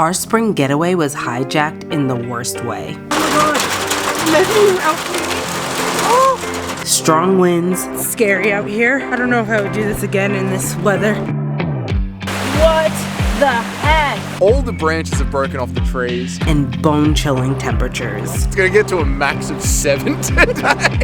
Our spring getaway was hijacked in the worst way. Oh, Strong winds, it's scary out here. I don't know if I would do this again in this weather. What the heck? All the branches have broken off the trees. and bone-chilling temperatures. It's gonna get to a max of 7 today.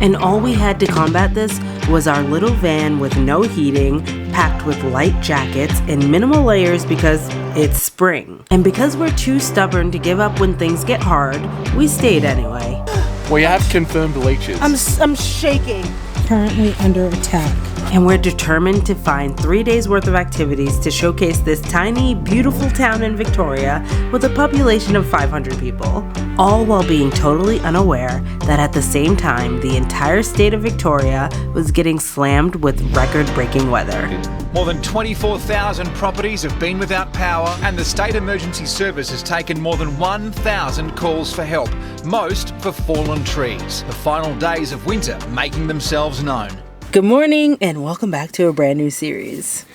And all we had to combat this was our little van with no heating, packed with light jackets and minimal layers because it's spring. And because we're too stubborn to give up when things get hard, we stayed anyway. We have confirmed leeches. I'm shaking. Currently under attack. And we're determined to find 3 days worth of activities to showcase this tiny, beautiful town in Victoria with a population of 500 people. All while being totally unaware that at the same time, the entire state of Victoria was getting slammed with record-breaking weather. More than 24,000 properties have been without power, and the State Emergency Service has taken more than 1,000 calls for help, most for fallen trees. The final days of winter making themselves known. Good morning and welcome back to a brand new series.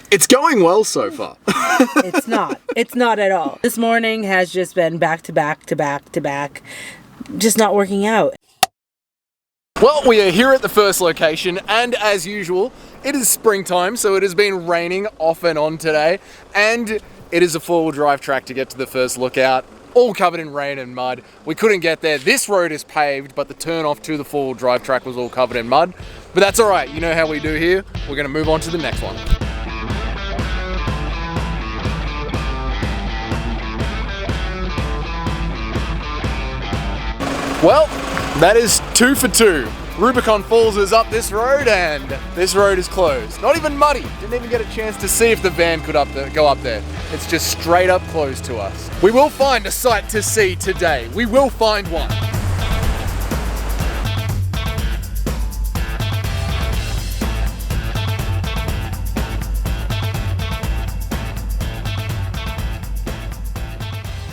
It's going well so far. It's not. It's not at all. This morning has just been back to back to back to back, just not working out. Well, we are here at the first location, and as usual, it is springtime, so it has been raining off and on today, and it is a four-wheel drive track to get to the first lookout, all covered in rain and mud. We couldn't get there. This road is paved, but the turn off to the four-wheel drive track was all covered in mud. But that's all right. You know how we do here. We're going to move on to the next one. Well, that is 2 for 2. Rubicon Falls is up this road and this road is closed. Not even muddy. Didn't even get a chance to see if the van could go up there. It's just straight up closed to us. We will find a sight to see today. We will find one.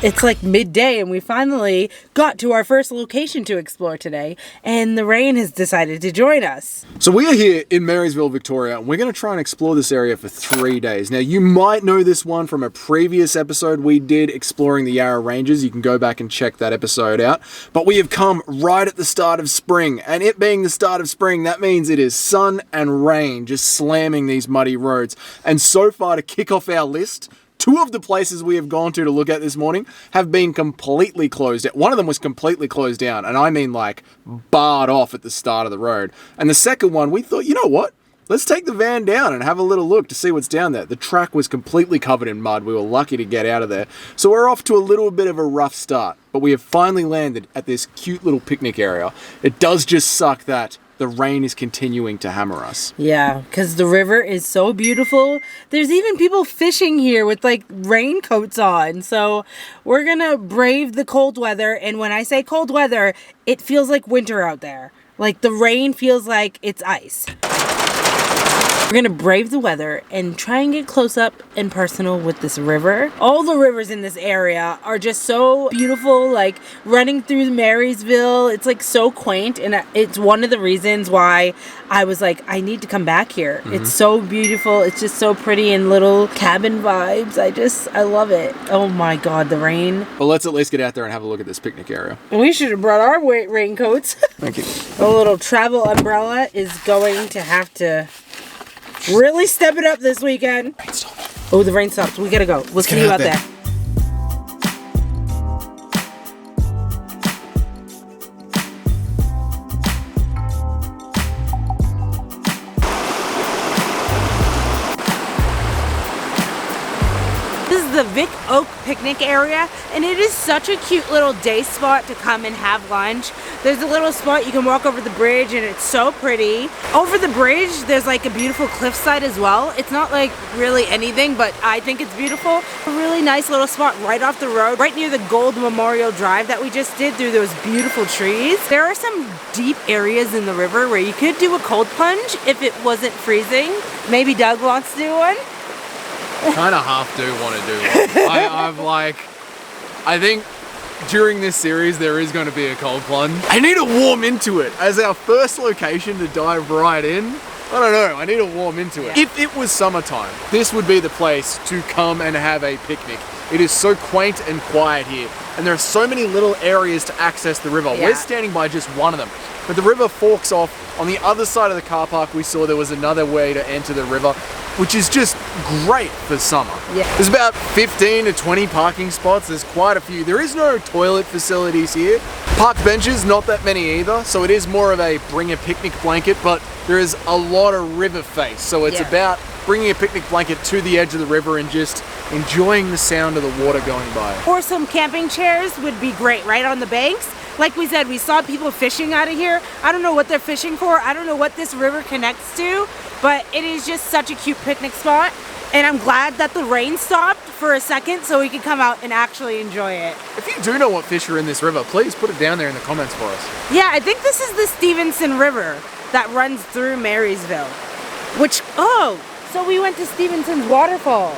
It's like midday and we finally got to our first location to explore today, and the rain has decided to join us. So we are here in Marysville, Victoria, and we're going to try and explore this area for 3 days. Now, you might know this one from a previous episode we did exploring the Yarra Ranges. You can go back and check that episode out. But we have come right at the start of spring, and it being the start of spring, that means it is sun and rain just slamming these muddy roads. And so far, to kick off our list, 2 of the places we have gone to look at this morning have been completely closed. One of them was completely closed down, and I mean like barred off at the start of the road. And the second one, we thought, you know what? Let's take the van down and have a little look to see what's down there. The track was completely covered in mud. We were lucky to get out of there. So we're off to a little bit of a rough start, but we have finally landed at this cute little picnic area. It does just suck that the rain is continuing to hammer us. Yeah, because the river is so beautiful. There's even people fishing here with like raincoats on. So we're gonna brave the cold weather. And when I say cold weather, it feels like winter out there. Like the rain feels like it's ice. We're gonna brave the weather and try and get close up and personal with this river. All the rivers in this area are just so beautiful, like running through Marysville. It's like so quaint, and it's one of the reasons why I was like, I need to come back here. Mm-hmm. It's so beautiful. It's just so pretty and little cabin vibes. I love it. Oh my God, the rain. Well, let's at least get out there and have a look at this picnic area. We should have brought our raincoats. Thank you. A little travel umbrella is going to have to really step it up this weekend. Rain stopped. Oh, the rain stopped. We gotta go. We'll see you out there. This is the Vic Oak picnic area, and it is such a cute little day spot to come and have lunch. There's a little spot you can walk over the bridge, and it's so pretty. Over the bridge, there's like a beautiful cliffside as well. It's not like really anything, but I think it's beautiful. A really nice little spot right off the road, right near the Gold Memorial Drive that we just did through those beautiful trees. There are some deep areas in the river where you could do a cold plunge if it wasn't freezing. Maybe Doug wants to do one. Kind of half do want to do one. I think during this series there is going to be a cold plunge. I need to warm into it. As our first location to dive right in, I don't know, I need to warm into it. If it was summertime, this would be the place to come and have a picnic. It is so quaint and quiet here. And there are so many little areas to access the river. Yeah. We're standing by just one of them. But the river forks off. On the other side of the car park, we saw there was another way to enter the river, which is just great for summer. Yeah. There's about 15 to 20 parking spots. There's quite a few. There is no toilet facilities here. Park benches, not that many either. So it is more of a bring a picnic blanket, but there is a lot of river face. So it's about bringing a picnic blanket to the edge of the river and just enjoying the sound of the water going by. Or some camping chairs would be great right on the banks. Like we said, we saw people fishing out of here. I don't know what they're fishing for. I don't know what this river connects to, but it is just such a cute picnic spot. And I'm glad that the rain stopped for a second so we could come out and actually enjoy it. If you do know what fish are in this river, please put it down there in the comments for us. Yeah, I think this is the Stevenson River that runs through Marysville. Which, so we went to Stevenson's waterfall.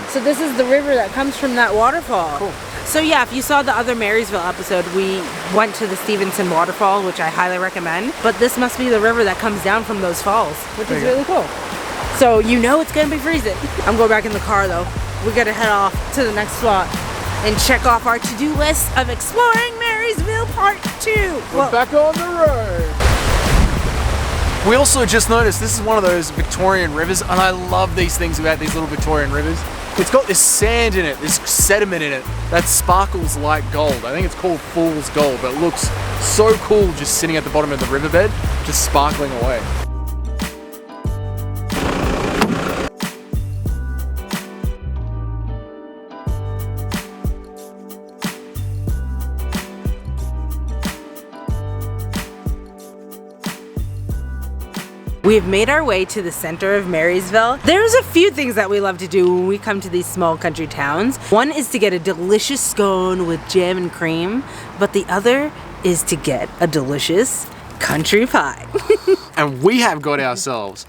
So this is the river that comes from that waterfall. Cool. So yeah, if you saw the other Marysville episode, we went to the Stevenson waterfall, which I highly recommend. But this must be the river that comes down from those falls, which is really cool. So you know it's gonna be freezing. I'm going back in the car though. We gotta head off to the next spot and check off our to-do list of exploring Marysville Part 2. We're back on the road. We also just noticed this is one of those Victorian rivers, and I love these things about these little Victorian rivers. It's got this sand in it, this sediment in it, that sparkles like gold. I think it's called fool's gold, but it looks so cool just sitting at the bottom of the riverbed, just sparkling away. We have made our way to the center of Marysville. There's a few things that we love to do when we come to these small country towns. One is to get a delicious scone with jam and cream, but the other is to get a delicious country pie. And we have got ourselves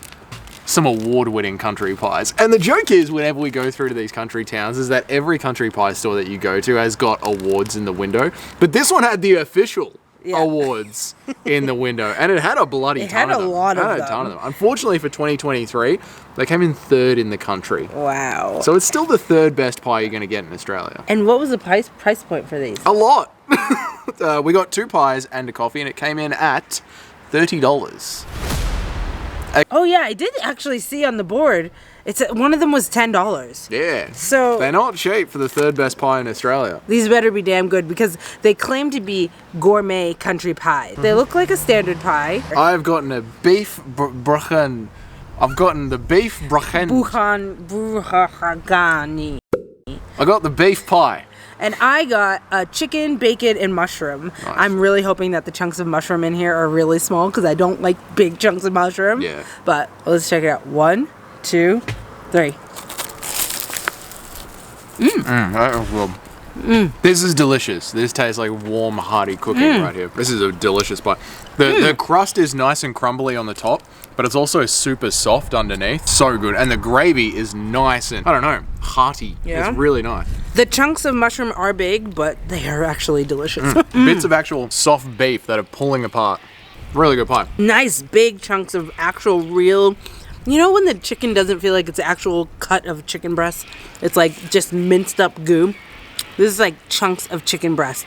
some award-winning country pies. And the joke is, whenever we go through to these country towns, is that every country pie store that you go to has got awards in the window. But this one had the official awards in the window, and it had a bloody ton of them. It had a ton of them. Unfortunately for 2023, they came in third in the country. Wow. So it's still the third best pie you're going to get in Australia. And what was the price point for these? A lot. We got 2 pies and a coffee, and it came in at $30. Oh yeah, I did actually see on the board. It's one of them was $10. Yeah. So they're not cheap for the third best pie in Australia. These better be damn good because they claim to be gourmet country pie. They look like a standard pie. I've gotten a beef bruchen. I've gotten the beef bruchen. Buchani. I got the beef pie. And I got a chicken, bacon, and mushroom. Nice. I'm really hoping that the chunks of mushroom in here are really small because I don't like big chunks of mushroom. Yeah. But let's check it out. 1, 2, 3. That was good. This is delicious. This tastes like warm, hearty cooking right here. This is a delicious pie. The crust is nice and crumbly on the top, but it's also super soft underneath. So good. And the gravy is nice and, I don't know, hearty. Yeah. It's really nice. The chunks of mushroom are big, but they are actually delicious. Bits of actual soft beef that are pulling apart. Really good pie. Nice big chunks of actual real... You know when the chicken doesn't feel like it's actual cut of chicken breast? It's like just minced up goo. This is like chunks of chicken breast.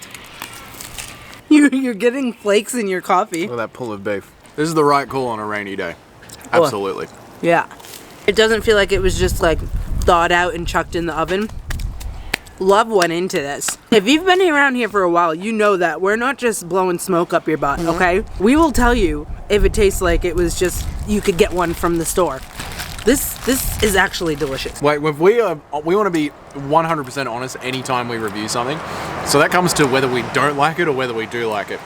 You're getting flakes in your coffee. Look at that pull of beef. This is the right call on a rainy day. Absolutely. Yeah. It doesn't feel like it was just like thawed out and chucked in the oven. Love went into this. If you've been around here for a while, you know that we're not just blowing smoke up your butt, okay? We will tell you if it tastes like it was just, you could get one from the store. This is actually delicious. Wait, we want to be 100% honest anytime we review something. So that comes to whether we don't like it or whether we do like it.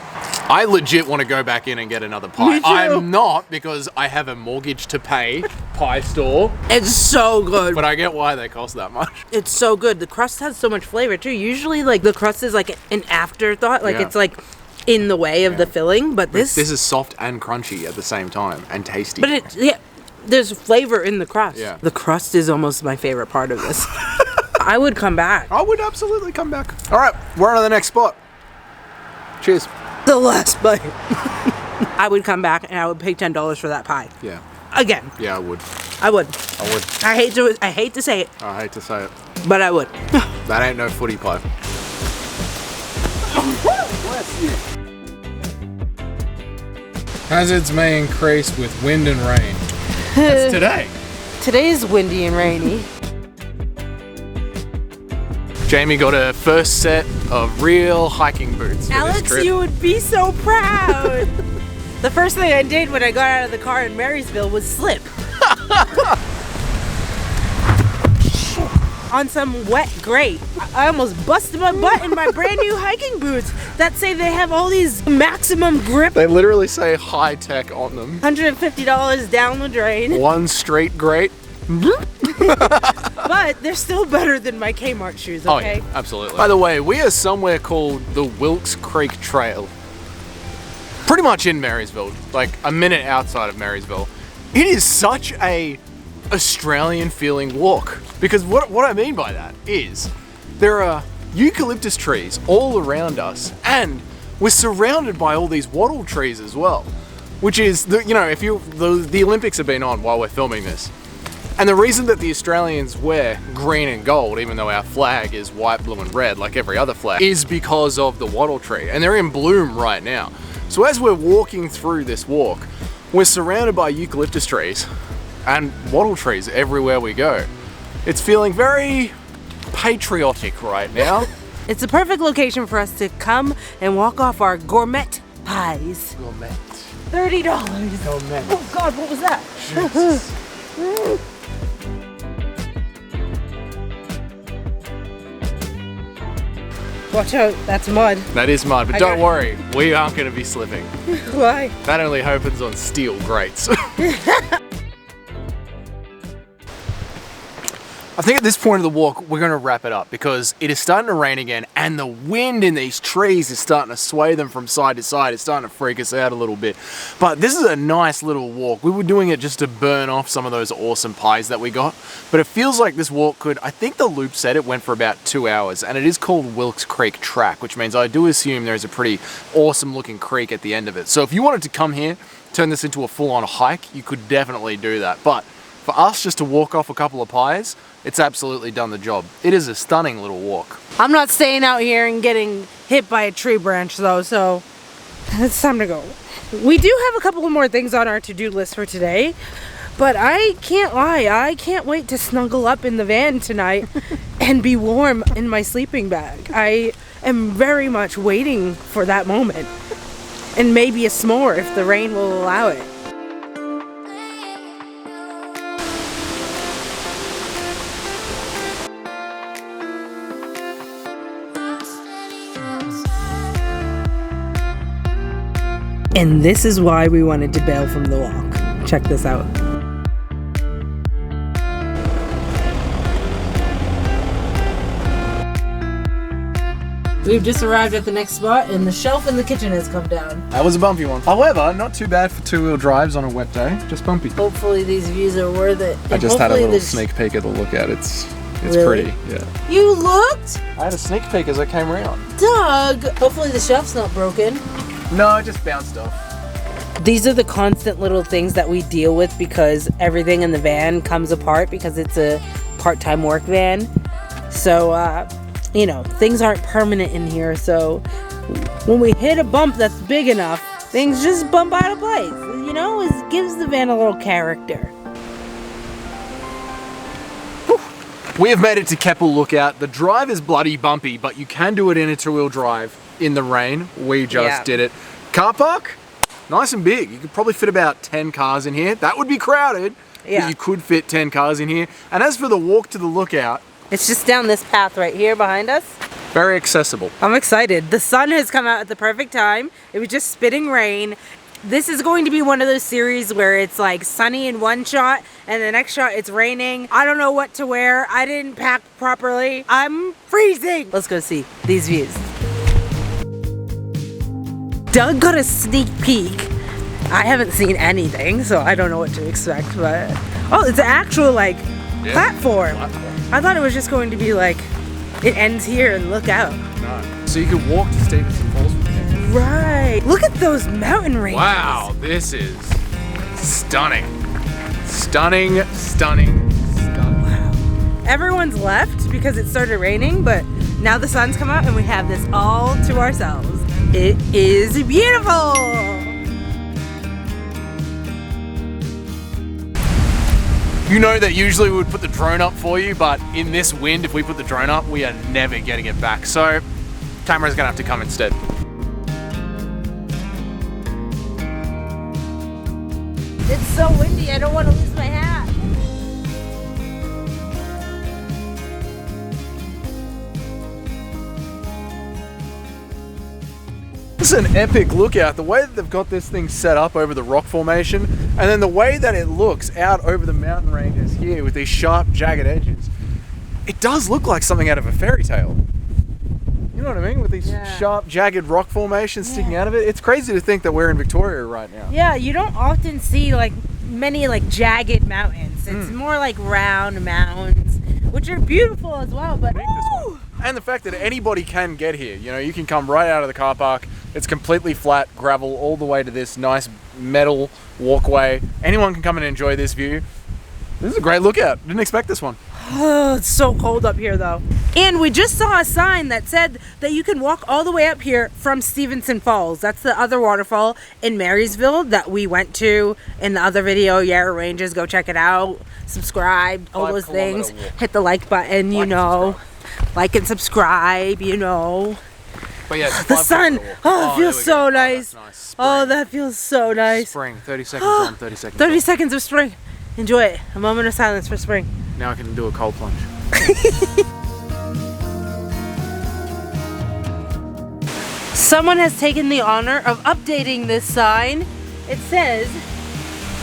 I legit want to go back in and get another pie. Me too. I'm not, because I have a mortgage to pay. Pie store. It's so good. But I get why they cost that much. It's so good. The crust has so much flavor too. Usually like the crust is like an afterthought. Like it's like in the way of the filling. But this is soft and crunchy at the same time and tasty. But there's flavor in the crust. Yeah. The crust is almost my favorite part of this. I would come back. I would absolutely come back. All right, we're on to the next spot. Cheers. The last bite. I would come back and I would pay $10 for that pie. Yeah. Again. Yeah, I would. I would. I would. I hate to say it. I hate to say it. But I would. That ain't no footy pipe. Bless you. Hazards may increase with wind and rain. That's today. Today's windy and rainy. Jamie got her first set of real hiking boots for this Alex, trip. you would be so proud. The first thing I did when I got out of the car in Marysville was slip. On some wet grate. I almost busted my butt in my brand new hiking boots that say they have all these maximum grip. They literally say high tech on them. $150 down the drain. One straight grate. But they're still better than my Kmart shoes, okay? Oh yeah, absolutely. By the way, we are somewhere called the Wilkes Creek Trail. Pretty much in Marysville, like a minute outside of Marysville. It is such a Australian feeling walk. Because what I mean by that is there are eucalyptus trees all around us, and we're surrounded by all these wattle trees as well. Which is, the Olympics have been on while we're filming this. And the reason that the Australians wear green and gold, even though our flag is white, blue and red like every other flag, is because of the wattle tree. And they're in bloom right now. So as we're walking through this walk, we're surrounded by eucalyptus trees and wattle trees everywhere we go. It's feeling very patriotic right now. It's a perfect location for us to come and walk off our gourmet pies. Gourmet. $30. Gourmet. Oh God, what was that? Watch out, that's mud. That is mud, but don't worry, we aren't going to be slipping. Why? That only happens on steel grates. I think at this point of the walk, we're going to wrap it up because it is starting to rain again and the wind in these trees is starting to sway them from side to side. It's starting to freak us out a little bit. But this is a nice little walk. We were doing it just to burn off some of those awesome pies that we got. But it feels like this walk could, I think the loop said it went for about 2 hours, and it is called Wilkes Creek Track, which means I do assume there's a pretty awesome looking creek at the end of it. So if you wanted to come here, turn this into a full-on hike, you could definitely do that. But for us just to walk off a couple of pies, it's absolutely done the job. It is a stunning little walk. I'm not staying out here and getting hit by a tree branch though, so it's time to go. We do have a couple of more things on our to-do list for today, but I can't lie, I can't wait to snuggle up in the van tonight and be warm in my sleeping bag. I am very much waiting for that moment. And maybe a s'more if the rain will allow it. And this is why we wanted to bail from the walk. Check this out. We've just arrived at the next spot and the shelf in the kitchen has come down. That was a bumpy one. However, not too bad for two-wheel drives on a wet day. Just bumpy. Hopefully these views are worth it. I just had a little sneak peek at the look at it. It's really pretty, yeah. You looked? I had a sneak peek as I came around. Doug! Hopefully the shelf's not broken. No, it just bounced off. These are the constant little things that we deal with because everything in the van comes apart because it's a part-time work van. So, things aren't permanent in here. So when we hit a bump that's big enough, things just bump out of place. It gives the van a little character. We have made it to Keppel Lookout. The drive is bloody bumpy, but you can do it in a two-wheel drive in the rain. We just did it. Car park, nice and big. You could probably fit about 10 cars in here. That would be crowded, but you could fit 10 cars in here. And as for the walk to the lookout, it's just down this path right here behind us. Very accessible. I'm excited. The sun has come out at the perfect time. It was just spitting rain. This is going to be one of those series where it's like sunny in one shot and the next shot it's raining. I don't know what to wear. I didn't pack properly. I'm freezing. Let's go see these views. Doug got a sneak peek. I haven't seen anything, so I don't know what to expect, but oh, it's an actual platform. I thought it was just going to be like it ends here and look out. No. So you could walk to Stevenson Falls from here. Right. Look at those mountain ranges. Wow, this is stunning. Stunning, stunning, stunning. Wow. everyone's left because it started raining, but now the sun's come out and we have this all to ourselves. It is beautiful. You know that usually we would put the drone up for you, but in this wind, if we put the drone up, we are never getting it back. So, camera's gonna have to come instead. It's so windy, I don't want to lose my hat. This is an epic lookout. The way that they've got this thing set up over the rock formation, and then the way that it looks out over the mountain ranges here with these sharp, jagged edges. It does look like something out of a fairy tale. You know what I mean? With these sharp, jagged rock formations sticking out of it. It's crazy to think that we're in Victoria right now. Yeah, you don't often see like many like jagged mountains. It's more like round mounds, which are beautiful as well, but and the fact that anybody can get here. You know, you can come right out of the car park. It's completely flat gravel all the way to this nice metal walkway. Anyone can come and enjoy this view. This is a great lookout. Didn't expect this one. Oh, it's so cold up here though. And we just saw a sign that said that you can walk all the way up here from Stevenson Falls. That's the other waterfall in Marysville that we went to in the other video, Yarra Ranges. Go check it out. Subscribe, all those things. Hit the like button, you know. Like and subscribe, you know. But yeah, the sun. Oh, it feels so nice. Nice. Oh, that feels so nice. Spring. 30 seconds on, 30 seconds 30 on. seconds of spring. Enjoy it. A moment of silence for spring. Now I can do a cold plunge. Someone has taken the honor of updating this sign. It says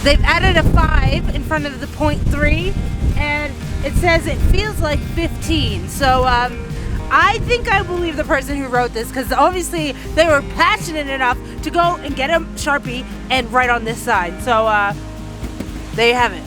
they've added a 5 in front of the 0.3, and it says it feels like 15. So I think I believe the person who wrote this, because obviously they were passionate enough to go and get a Sharpie and write on this sign. So there you have it.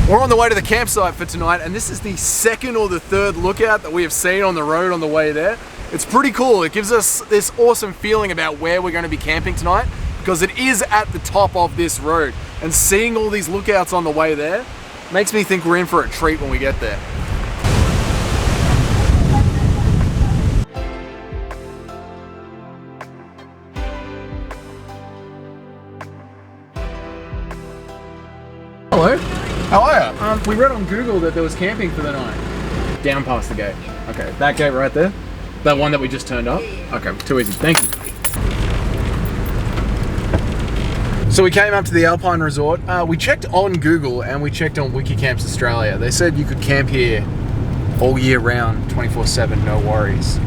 We're on the way to the campsite for tonight, and this is the second or the third lookout that we have seen on the road on the way there. It's pretty cool. It gives us this awesome feeling about where we're going to be camping tonight, because it is at the top of this road. And seeing all these lookouts on the way there makes me think we're in for a treat when we get there. Hello. How are you? We read on Google that there was camping for the night. Down past the gate. Okay, that gate right there. That one that we just turned up. Okay, too easy. Thank you. So we came up to the Alpine Resort. We checked on Google and we checked on Wikicamps Australia. They said you could camp here all year round, 24/7, no worries.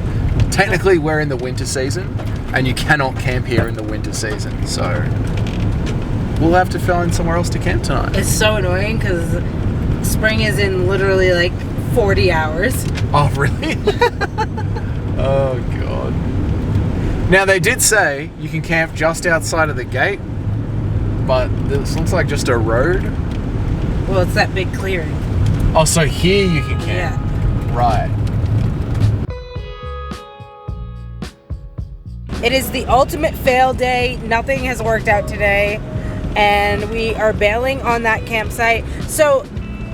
Technically, we're in the winter season, and you cannot camp here in the winter season. So we'll have to find somewhere else to camp tonight. It's so annoying because spring is in literally like 40 hours. Oh, really? Oh, God. Now, they did say you can camp just outside of the gate, but this looks like just a road. Well, it's that big clearing. Oh, so here you can camp. Yeah. Right. It is the ultimate fail day. Nothing has worked out today, and we are bailing on that campsite. So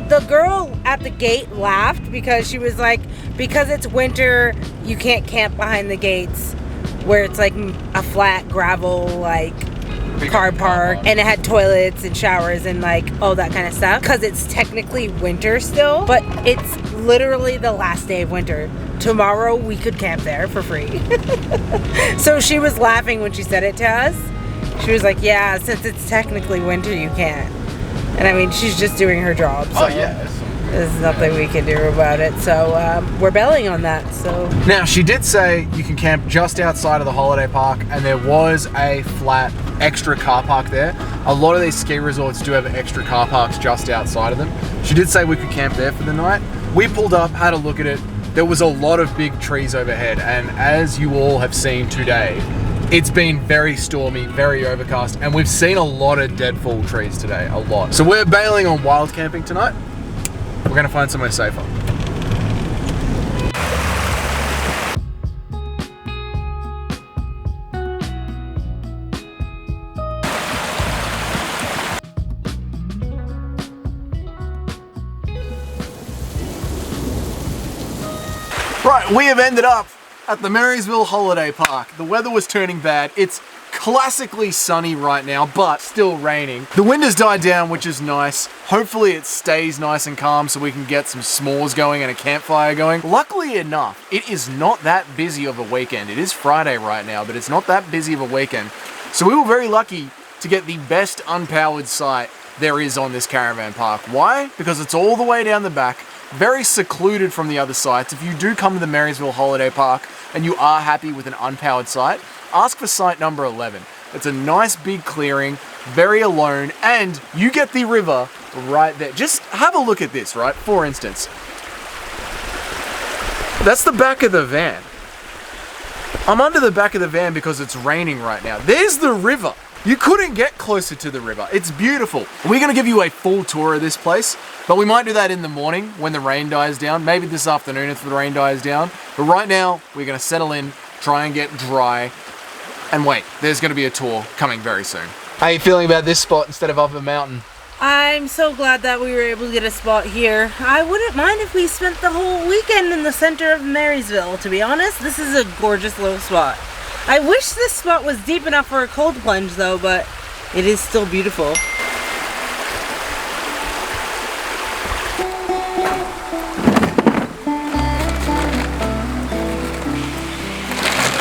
the girl at the gate laughed because she was like, because it's winter, you can't camp behind the gates where it's like a flat gravel like car park, and it had toilets and showers and like all that kind of stuff, because it's technically winter still, but it's literally the last day of winter. Tomorrow we could camp there for free. So she was laughing when she said it to us. She was like, yeah, since it's technically winter, you can't. And I mean, she's just doing her job. So Oh, yes. there's nothing we can do about it. So we're bailing on that. So Now, she did say you can camp just outside of the holiday park, and there was a flat extra car park there. A lot of these ski resorts do have extra car parks just outside of them. She did say we could camp there for the night. We pulled up, had a look at it. There was a lot of big trees overhead, and as you all have seen today, it's been very stormy, very overcast, and we've seen a lot of deadfall trees today, a lot. So we're bailing on wild camping tonight. We're gonna find somewhere safer. Right, we have ended up at the Marysville Holiday Park. The weather was turning bad. It's classically sunny right now, but still raining. The wind has died down, which is nice. Hopefully it stays nice and calm so we can get some s'mores going and a campfire going. Luckily enough, it is not that busy of a weekend. It is Friday right now, but it's not that busy of a weekend. So we were very lucky to get the best unpowered site there is on this caravan park. Why? Because it's all the way down the back, very secluded from the other sites. If you do come to the Marysville Holiday Park and you are happy with an unpowered site, ask for site number 11. It's a nice big clearing, very alone, and you get the river right there. Just have a look at this, right? For instance, that's the back of the van. I'm under the back of the van because it's raining right now. There's the river. You couldn't get closer to the river. It's beautiful. We're gonna give you a full tour of this place, but we might do that in the morning when the rain dies down. Maybe this afternoon if the rain dies down. But right now, we're gonna settle in, try and get dry, and wait, there's gonna be a tour coming very soon. How are you feeling about this spot instead of up a mountain? I'm so glad that we were able to get a spot here. I wouldn't mind if we spent the whole weekend in the center of Marysville, to be honest. This is a gorgeous little spot. I wish this spot was deep enough for a cold plunge though, but it is still beautiful.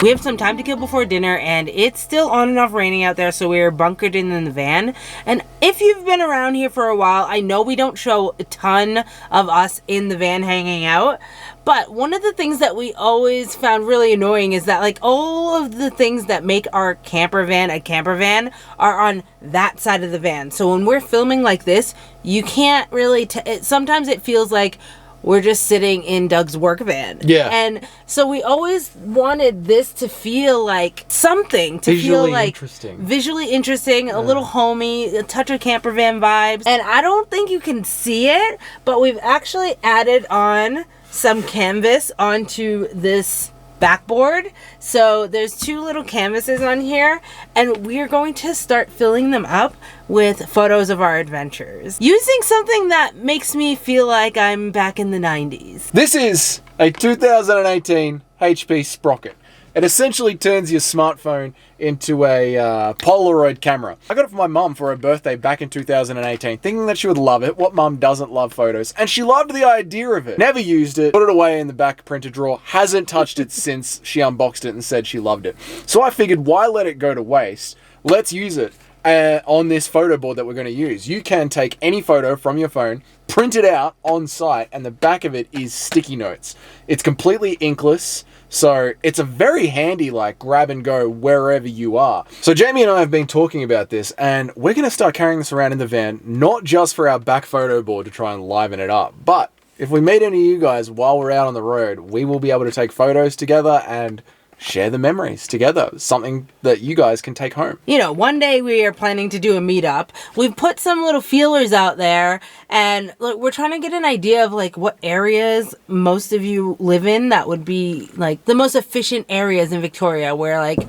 We have some time to kill before dinner, and it's still on and off raining out there, so we're bunkered in the van. And if you've been around here for a while, I know we don't show a ton of us in the van hanging out, but one of the things that we always found really annoying is that like all of the things that make our camper van a camper van are on that side of the van. So when we're filming like this, you can't really, sometimes it feels like we're just sitting in Doug's work van. Yeah. And so we always wanted this to feel like something, to Visually feel like interesting. Visually interesting, a little homey, a touch of camper van vibes. And I don't think you can see it, but we've actually added on some canvas onto this backboard. So there's two little canvases on here, and we're going to start filling them up with photos of our adventures using something that makes me feel like I'm back in the 90s. This is a 2018 HP Sprocket. It essentially turns your smartphone into a Polaroid camera. I got it for my mum for her birthday back in 2018, thinking that she would love it. What mum doesn't love photos? And she loved the idea of it. Never used it, put it away in the back printer drawer, hasn't touched it since she unboxed it and said she loved it. So I figured, why let it go to waste? Let's use it on this photo board that we're going to use. You can take any photo from your phone, print it out on site, and the back of it is sticky notes. It's completely inkless. So it's a very handy, like, grab and go wherever you are. So Jamie and I have been talking about this, and we're going to start carrying this around in the van, not just for our back photo board to try and liven it up, but if we meet any of you guys while we're out on the road, we will be able to take photos together and share the memories together. Something that you guys can take home. You know, one day we are planning to do a meetup. We've put some little feelers out there, and look, we're trying to get an idea of like what areas most of you live in that would be like the most efficient areas in Victoria where like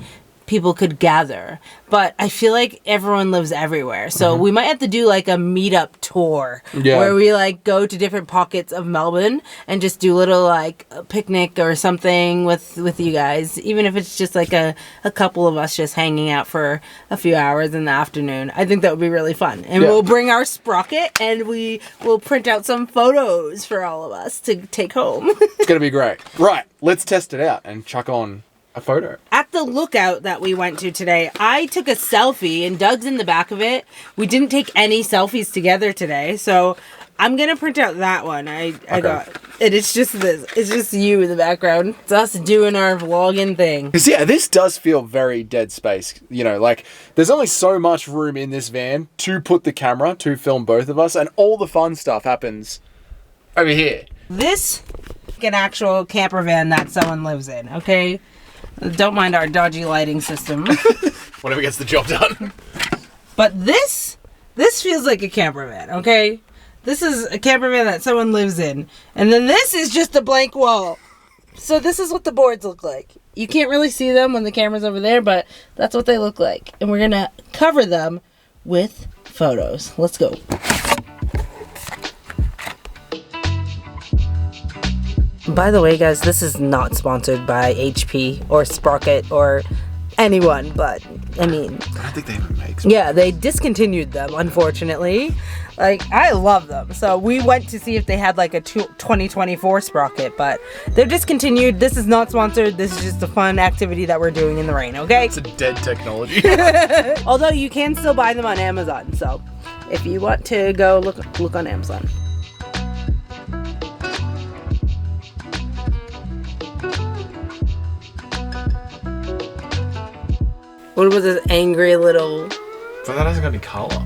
people could gather. But I feel like everyone lives everywhere. So we might have to do like a meetup tour where we like go to different pockets of Melbourne and just do little like a picnic or something with you guys. Even if it's just like a couple of us just hanging out for a few hours in the afternoon. I think that would be really fun. And we'll bring our sprocket and we will print out some photos for all of us to take home. It's going to be great. Right, let's test it out and chuck on a photo. At the lookout that we went to today, I took a selfie and Doug's in the back of it. We didn't take any selfies together today, so I'm gonna print out that one. I got it. It's just this. It's just you in the background. It's us doing our vlogging thing. Because yeah, this does feel very dead space. You know, like there's only so much room in this van to put the camera to film both of us, and all the fun stuff happens over here. This is an actual camper van that someone lives in. Okay. Don't mind our dodgy lighting system. Whatever gets the job done. But this feels like a camper van, okay? This is a camper van that someone lives in. And then this is just a blank wall. So this is what the boards look like. You can't really see them when the camera's over there, but that's what they look like. And we're going to cover them with photos. Let's go. By the way, guys, this is not sponsored by HP or Sprocket or anyone, but I mean, I don't think they even make. yeah, they discontinued them, unfortunately. Like, I love them. So we went to see if they had like a 2024 Sprocket, but they're discontinued. This is not sponsored. This is just a fun activity that we're doing in the rain, okay? It's a dead technology. Although you can still buy them on Amazon. So if you want to go look on Amazon. What about this angry little But that hasn't got any color.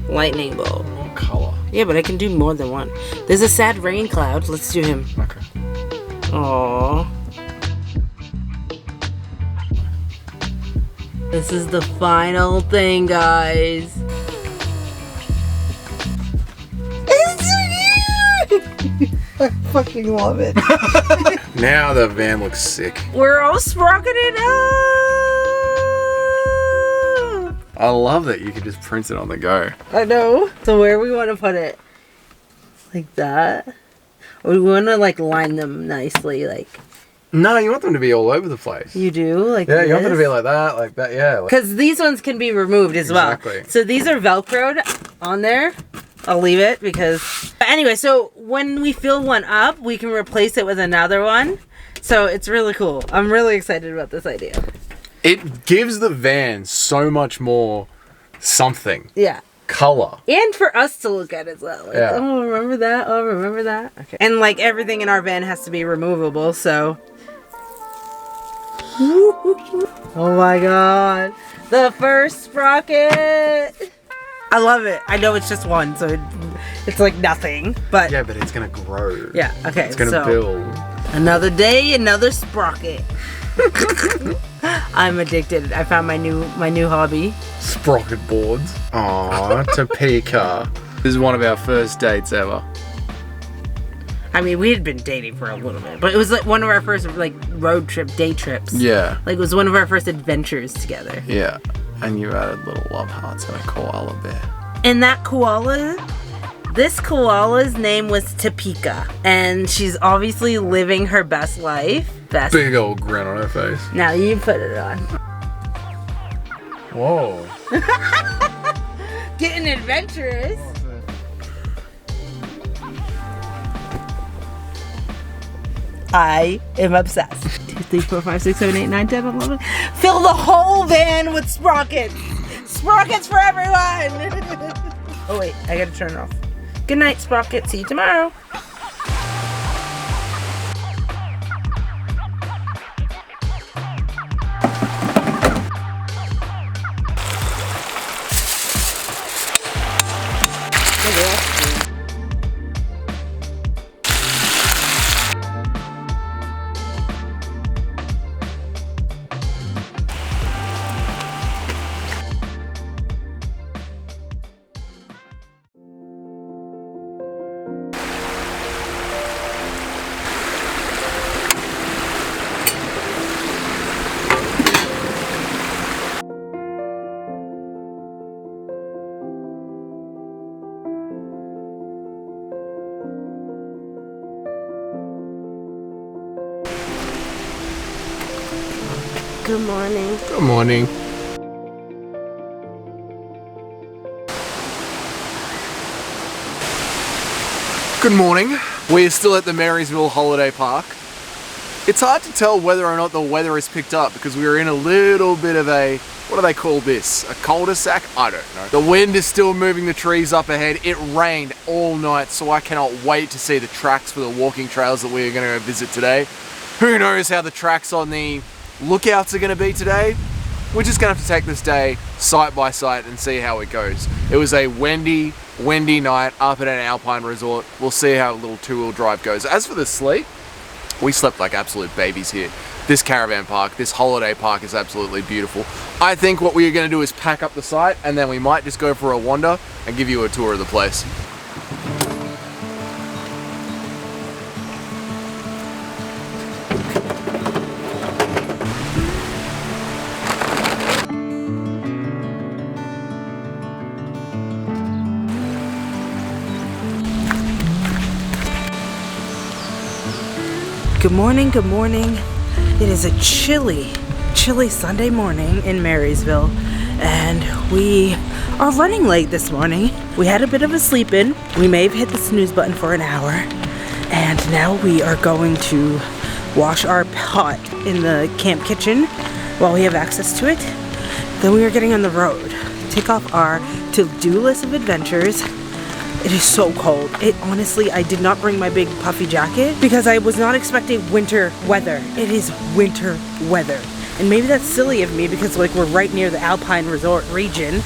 lightning bolt? What color? Yeah, but I can do more than one. There's a sad rain cloud. Let's do him. Okay. Aww. This is the final thing, guys. It's so cute! I fucking love it. Now the van looks sick. We're all sprocketed up! I love that you can just print it on the go. I know. So where we want to put it? Like that? Or we want to like line them nicely, like... No, you want them to be all over the place. You do? Like Yeah, you want them to this? be like that, yeah. Like, Because these ones can be removed as Exactly. well. So these are Velcroed on there. I'll leave it because... But anyway, so when we fill one up, we can replace it with another one. So it's really cool. I'm really excited about this idea. it gives the van so much more something. Yeah. Color. And for us to look at as well. Like, Yeah. oh, remember that? Oh, remember that? Okay. And like everything in our van has to be removable, so... Oh my god. The first sprocket! I love it. I know it's just one, so it's like nothing, but... Yeah, but it's gonna grow. Yeah, okay, It's gonna so build. another day, another sprocket. I'm addicted. I found my new hobby. Sprocket boards. Aww, Topeka. This is one of our first dates ever. I mean, we had been dating for a little bit, but it was like one of our first like road trip, day trips. Yeah. Like it was one of our first adventures together. Yeah. And you added little love hearts and a koala bear. And that koala, this koala's name was Topeka, and she's obviously living her best life. Big old grin on her face. Now you put it on. Whoa. Getting adventurous. I am obsessed. 2, 3, 4, 5, 6, 7, 8, 9, 10, 11. Fill the whole van with sprockets. Sprockets for everyone. Oh wait, I gotta turn it off. Good night, Sprocket. See you tomorrow. Good morning. Good morning. Good morning. We're still at the Marysville Holiday Park. It's hard to tell whether or not the weather has picked up because we are in a little bit of a, what do they call this? A cul-de-sac? I don't know. The wind is still moving the trees up ahead. It rained all night, so I cannot wait to see the tracks for the walking trails that we are going to visit today. Who knows how the tracks on the lookouts are going to be today? We're just going to have to take this day site by site and see how it goes. It was a windy night up at an alpine resort. We'll see how a little two-wheel drive goes. As for the sleep, we slept like absolute babies here. This caravan park, this holiday park is absolutely beautiful. I think what we are going to do is pack up the site and then we might just go for a wander and give you a tour of the place. Good morning, good morning. It is a chilly Sunday morning in Marysville, and we are running late this morning. We had a bit of a sleep in. We may have hit the snooze button for an hour, and now we are going to wash our pot in the camp kitchen while we have access to it. Then we are getting on the road. Take off our to-do list of adventures. It is so cold. Honestly, I did not bring my big puffy jacket because I was not expecting winter weather. It is winter weather. And maybe that's silly of me because like we're right near the Alpine Resort region.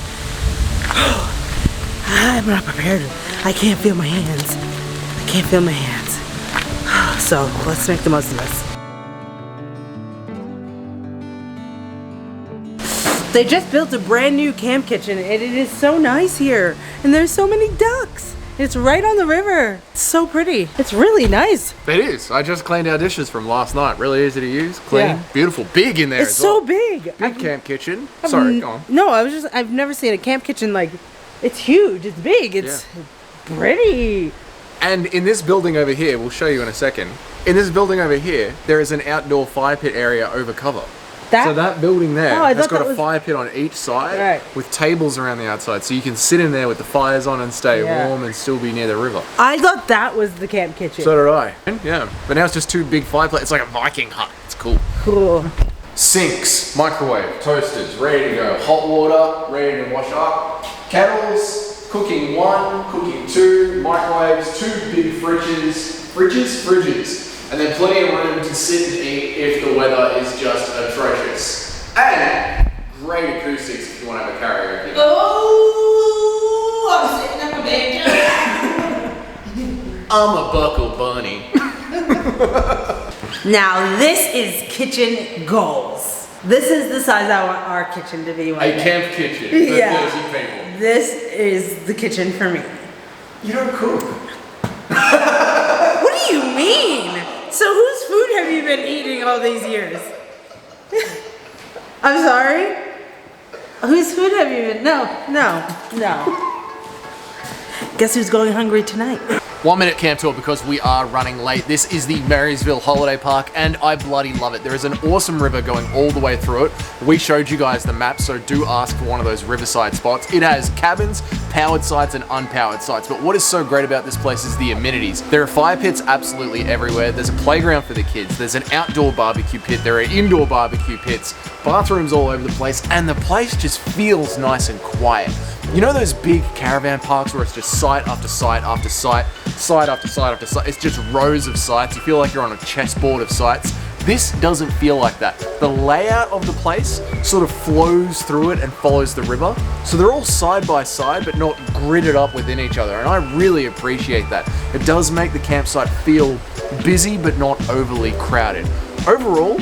I'm not prepared. I can't feel my hands. I can't feel my hands. So let's make the most of this. They just built a brand new camp kitchen and it is so nice here. And there's so many ducks. It's right on the river. It's so pretty. It's really nice. It is. I just cleaned our dishes from last night. Really easy to use, clean, Yeah. beautiful, big in there It's as so well. big. Big camp kitchen. Sorry, go on. No, I've never seen a camp kitchen like, it's huge, it's big, it's pretty. And in this building over here, we'll show you in a second. In this building over here, there is an outdoor fire pit area over cover. So that building there Oh, I has thought got that a was- fire pit on each side Right. with tables around the outside. So you can sit in there with the fires on and stay Yeah. warm and still be near the river. I thought that was the camp kitchen. So did I. Yeah. But now it's just two big fireplaces. It's like a Viking hut. It's cool. Cool. Sinks, microwave, toasters, ready to go. Hot water, ready to wash up. Kettles, cooking 1, cooking 2, microwaves, 2 big fridges, and then plenty of room to sit and eat if the weather is just atrocious. And great acoustics if you want to have a karaoke. Oh, I'm sitting on my bed. I'm a buckle bunny. Now this is kitchen goals. This is the size I want our kitchen to be. A camp kitchen for Yeah. 30 people. This is the kitchen for me. You don't cook. What do you mean? So whose food have you been eating all these years? I'm sorry? Whose food have you been? No. Guess who's going hungry tonight? 1 minute camp tour because we are running late. This is the Marysville Holiday Park and I bloody love it. There is an awesome river going all the way through it. We showed you guys the map, so do ask for one of those riverside spots. It has cabins, powered sites and unpowered sites, but what is so great about this place is the amenities. There are fire pits absolutely everywhere. There's a playground for the kids. There's an outdoor barbecue pit. There are indoor barbecue pits, bathrooms all over the place, and the place just feels nice and quiet. You know those big caravan parks where it's just site after site after site, site after site after site? It's just rows of sites. You feel like you're on a chessboard of sites. This doesn't feel like that. The layout of the place sort of flows through it and follows the river. So they're all side by side, but not gridded up within each other. And I really appreciate that. It does make the campsite feel busy, but not overly crowded. Overall,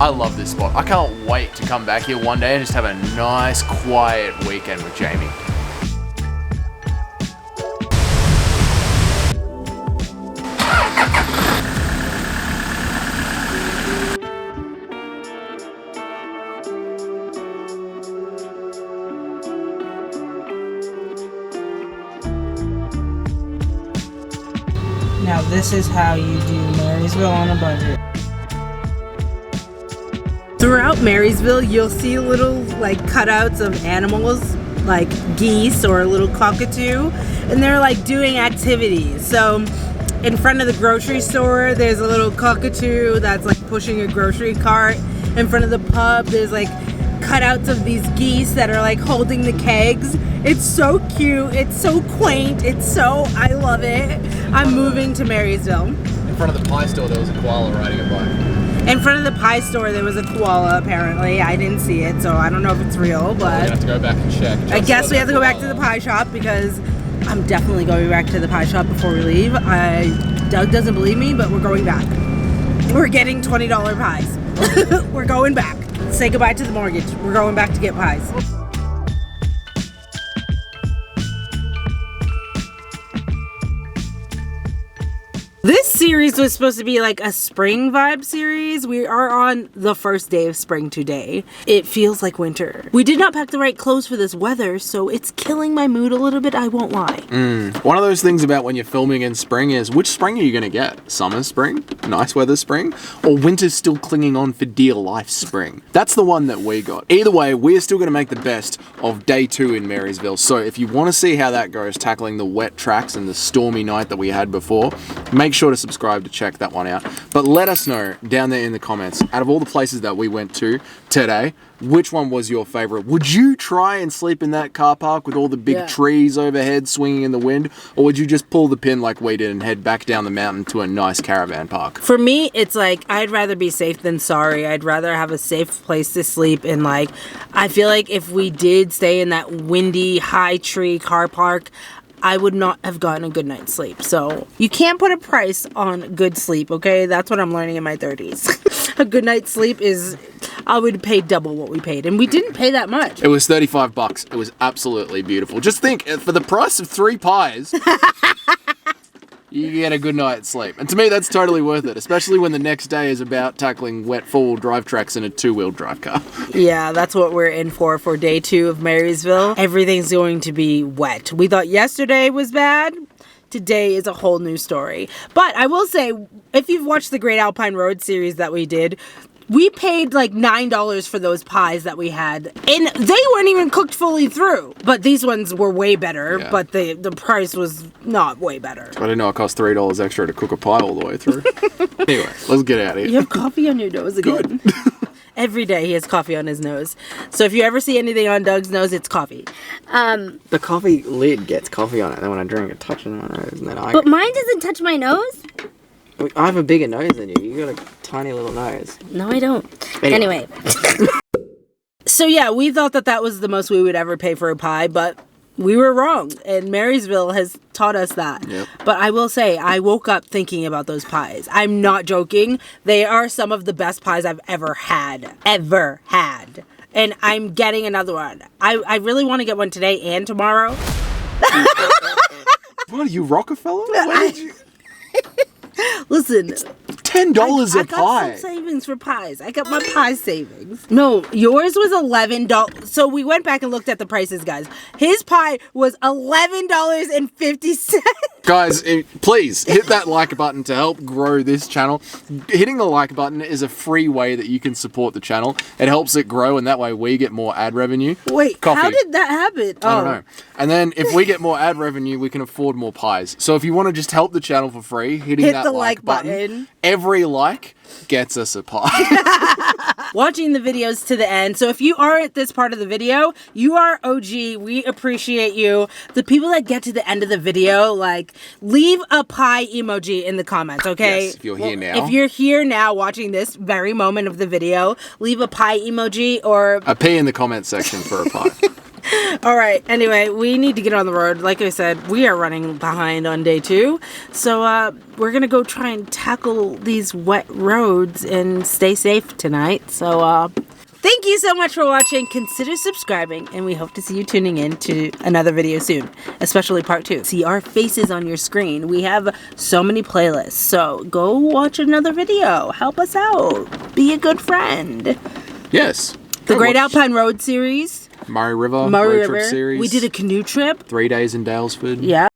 I love this spot. I can't wait to come back here one day and just have a nice, quiet weekend with Jamie. Now this is how you do Marysville on a budget. Throughout Marysville, you'll see little like cutouts of animals like geese or a little cockatoo, and they're like doing activities. So in front of the grocery store, there's a little cockatoo that's like pushing a grocery cart. In front of the pub, there's like cutouts of these geese that are like holding the kegs. It's so cute, it's so quaint, I love it. I'm moving to Marysville. In front of the pie store, there was a koala riding a bike. In front of the pie store, there was a koala, apparently. I didn't see it, so I don't know if it's real, We're but gonna have to go back and check. I guess we have to go back to the pie shop because I'm definitely going back to the pie shop before we leave. Doug doesn't believe me, but we're going back. We're getting $20 pies. We're going back. Say goodbye to the mortgage. We're going back to get pies. This series was supposed to be like a spring vibe series. We are on the first day of spring today. It feels like winter. We did not pack the right clothes for this weather, so it's killing my mood a little bit, I won't lie. One of those things about when you're filming in spring is, which spring are you going to get? Summer spring? Nice weather spring? Or winter's still clinging on for dear life spring? That's the one that we got. Either way, we're still going to make the best of day 2 in Marysville. So if you want to see how that goes, tackling the wet tracks and the stormy night that we had before, make sure to subscribe to check that one out. But let us know down there in the comments, out of all the places that we went to today, which one was your favorite? Would you try and sleep in that car park with all the big trees overhead swinging in the wind? Or would you just pull the pin like we did and head back down the mountain to a nice caravan park? For me, it's like, I'd rather be safe than sorry. I'd rather have a safe place to sleep. And like, I feel like if we did stay in that windy, high tree car park, I would not have gotten a good night's sleep. So you can't put a price on good sleep, okay? That's what I'm learning in my 30s. A good night's sleep is, I would pay double what we paid. And we didn't pay that much. It was $35. It was absolutely beautiful. Just think, for the price of 3 pies, you get a good night's sleep. And to me, that's totally worth it, especially when the next day is about tackling wet 4-wheel drive tracks in a 2-wheel drive car. Yeah, that's what we're in for day 2 of Marysville. Everything's going to be wet. We thought yesterday was bad. Today is a whole new story. But I will say, if you've watched the Great Alpine Road series that we did, we paid like $9 for those pies that we had, and they weren't even cooked fully through. But these ones were way better, but the price was not way better. I didn't know it cost $3 extra to cook a pie all the way through. Anyway, let's get out of here. You have coffee on your nose again. Good. Every day he has coffee on his nose. So if you ever see anything on Doug's nose, it's coffee. The coffee lid gets coffee on it, and then when I drink it touches my nose, and then But mine doesn't touch my nose? I have a bigger nose than you. You got a tiny little nose. No, I don't. Anyway. So yeah, we thought that was the most we would ever pay for a pie, but we were wrong. And Marysville has taught us that. Yep. But I will say, I woke up thinking about those pies. I'm not joking. They are some of the best pies I've ever had. Ever had. And I'm getting another one. I really want to get one today and tomorrow. What are you, Rockefeller? Where did you... Listen, $10 I a got pie. some savings for pies. I got my pie savings. No, yours was $11. So we went back and looked at the prices, guys. His pie was $11.50. Guys, please hit that like button to help grow this channel. Hitting the like button is a free way that you can support the channel. It helps it grow, and that way we get more ad revenue. Wait, Coffee. how did that happen? I don't know. And then if we get more ad revenue, we can afford more pies. So if you want to just help the channel for free, hitting Hit that the like button, every like gets us a pie. Watching the videos to the end. So if you are at this part of the video, you are OG. We appreciate you. The people that get to the end of the video, like, leave a pie emoji in the comments, okay? Yes, if you're here now. If you're here now watching this very moment of the video, leave a pie emoji or... A P in the comment section for a pie. All right. Anyway, we need to get on the road. Like I said, we are running behind on day 2. So we're going to go try and tackle these wet roads and stay safe tonight. So thank you so much for watching. Consider subscribing, and we hope to see you tuning in to another video soon, especially part 2. See our faces on your screen. We have so many playlists. So go watch another video. Help us out. Be a good friend. Yes. The Great Alpine Road series. Murray River road trip series. We did a canoe trip. 3 days in Dalesford. Yeah.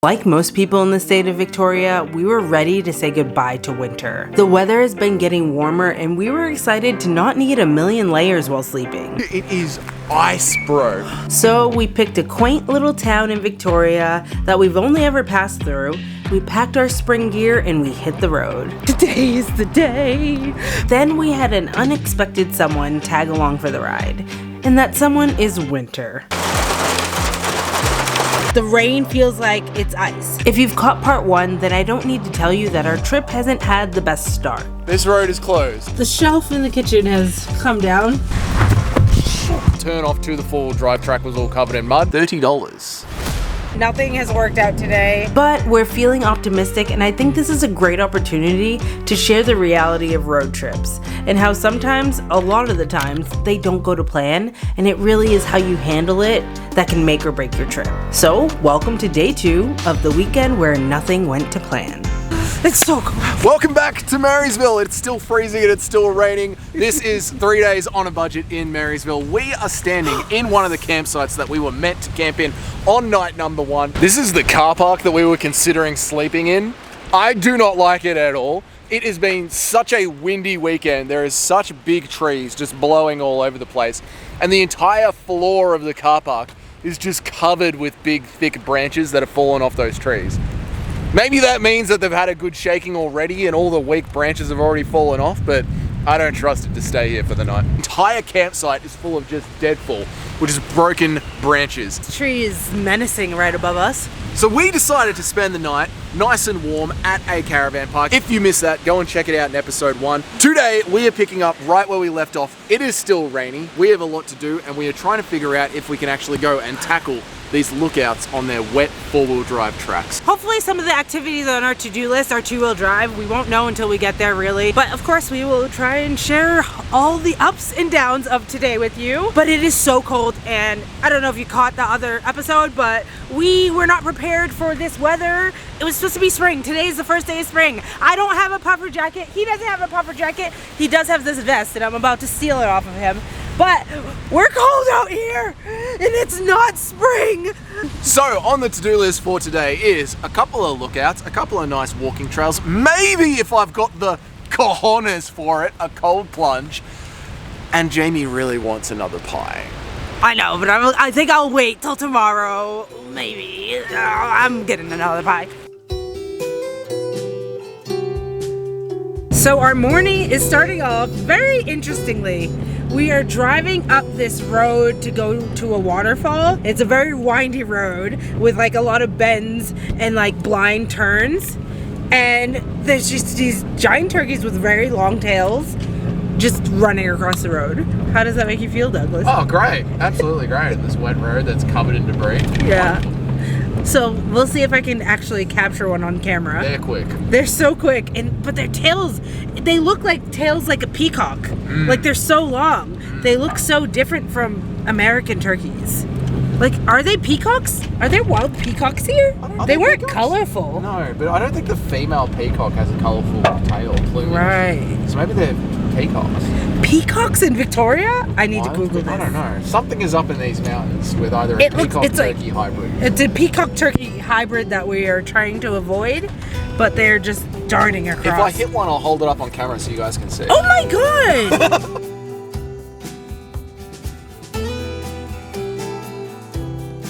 Like most people in the state of Victoria, we were ready to say goodbye to winter. The weather has been getting warmer, and we were excited to not need a million layers while sleeping. It is ice, bro. So we picked a quaint little town in Victoria that we've only ever passed through. We packed our spring gear and we hit the road. Today is the day. Then we had an unexpected someone tag along for the ride. And that someone is winter. The rain feels like it's ice. If you've caught part 1, then I don't need to tell you that our trip hasn't had the best start. This road is closed. The shelf in the kitchen has come down. Turn off to the 4-wheel drive track was all covered in mud. $30. Nothing has worked out today. But we're feeling optimistic, and I think this is a great opportunity to share the reality of road trips and how sometimes, a lot of the times, they don't go to plan, and it really is how you handle it that can make or break your trip. So, welcome to day 2 of the weekend where nothing went to plan. It's so cold. Welcome back to Marysville. It's still freezing and it's still raining. This is 3 days on a budget in Marysville. We are standing in one of the campsites that we were meant to camp in on night number 1. This is the car park that we were considering sleeping in. I do not like it at all. It has been such a windy weekend. There is such big trees just blowing all over the place. And the entire floor of the car park is just covered with big, thick branches that have fallen off those trees. Maybe that means that they've had a good shaking already and all the weak branches have already fallen off, but I don't trust it to stay here for the night. The entire campsite is full of just deadfall, which is broken branches. The tree is menacing right above us. So we decided to spend the night nice and warm at a caravan park. If you missed that, go and check it out in episode 1. Today, we are picking up right where we left off. It is still rainy. We have a lot to do, and we are trying to figure out if we can actually go and tackle these lookouts on their wet 4-wheel drive tracks. Hopefully some of the activities on our to-do list are 2-wheel drive. We won't know until we get there, really. But of course, we will try and share all the ups and downs of today with you. But it is so cold, and I don't know if you caught the other episode, but we were not prepared for this weather. It was supposed to be spring. Today is the first day of spring. I don't have a puffer jacket. He doesn't have a puffer jacket. He does have this vest, and I'm about to steal it off of him. But we're cold out here, and it's not spring. So on the to-do list for today is a couple of lookouts, a couple of nice walking trails, maybe if I've got the cojones for it, a cold plunge, and Jamie really wants another pie. I know, but I think I'll wait till tomorrow. Maybe. I'm getting another pie. So our morning is starting off very interestingly. We are driving up this road to go to a waterfall. It's a very windy road with like a lot of bends and like blind turns. And there's just these giant turkeys with very long tails just running across the road. How does that make you feel, Douglas? Oh, great. Absolutely great. This wet road that's covered in debris. Yeah. So we'll see if I can actually capture one on camera. They're quick. They're so quick, but their tails, they look like tails like a peacock. Like they're so long. They look so different from American turkeys. Like, are they peacocks? Are there wild peacocks here? They weren't colorful. No, but I don't think the female peacock has a colourful tail plumage. Right. So maybe they're peacocks. Peacocks in Victoria? I need to Google this. I don't know. Something is up in these mountains with either a peacock-turkey hybrid. It's a peacock-turkey hybrid that we are trying to avoid, but they're just darting across. If I hit one, I'll hold it up on camera so you guys can see. Oh my god!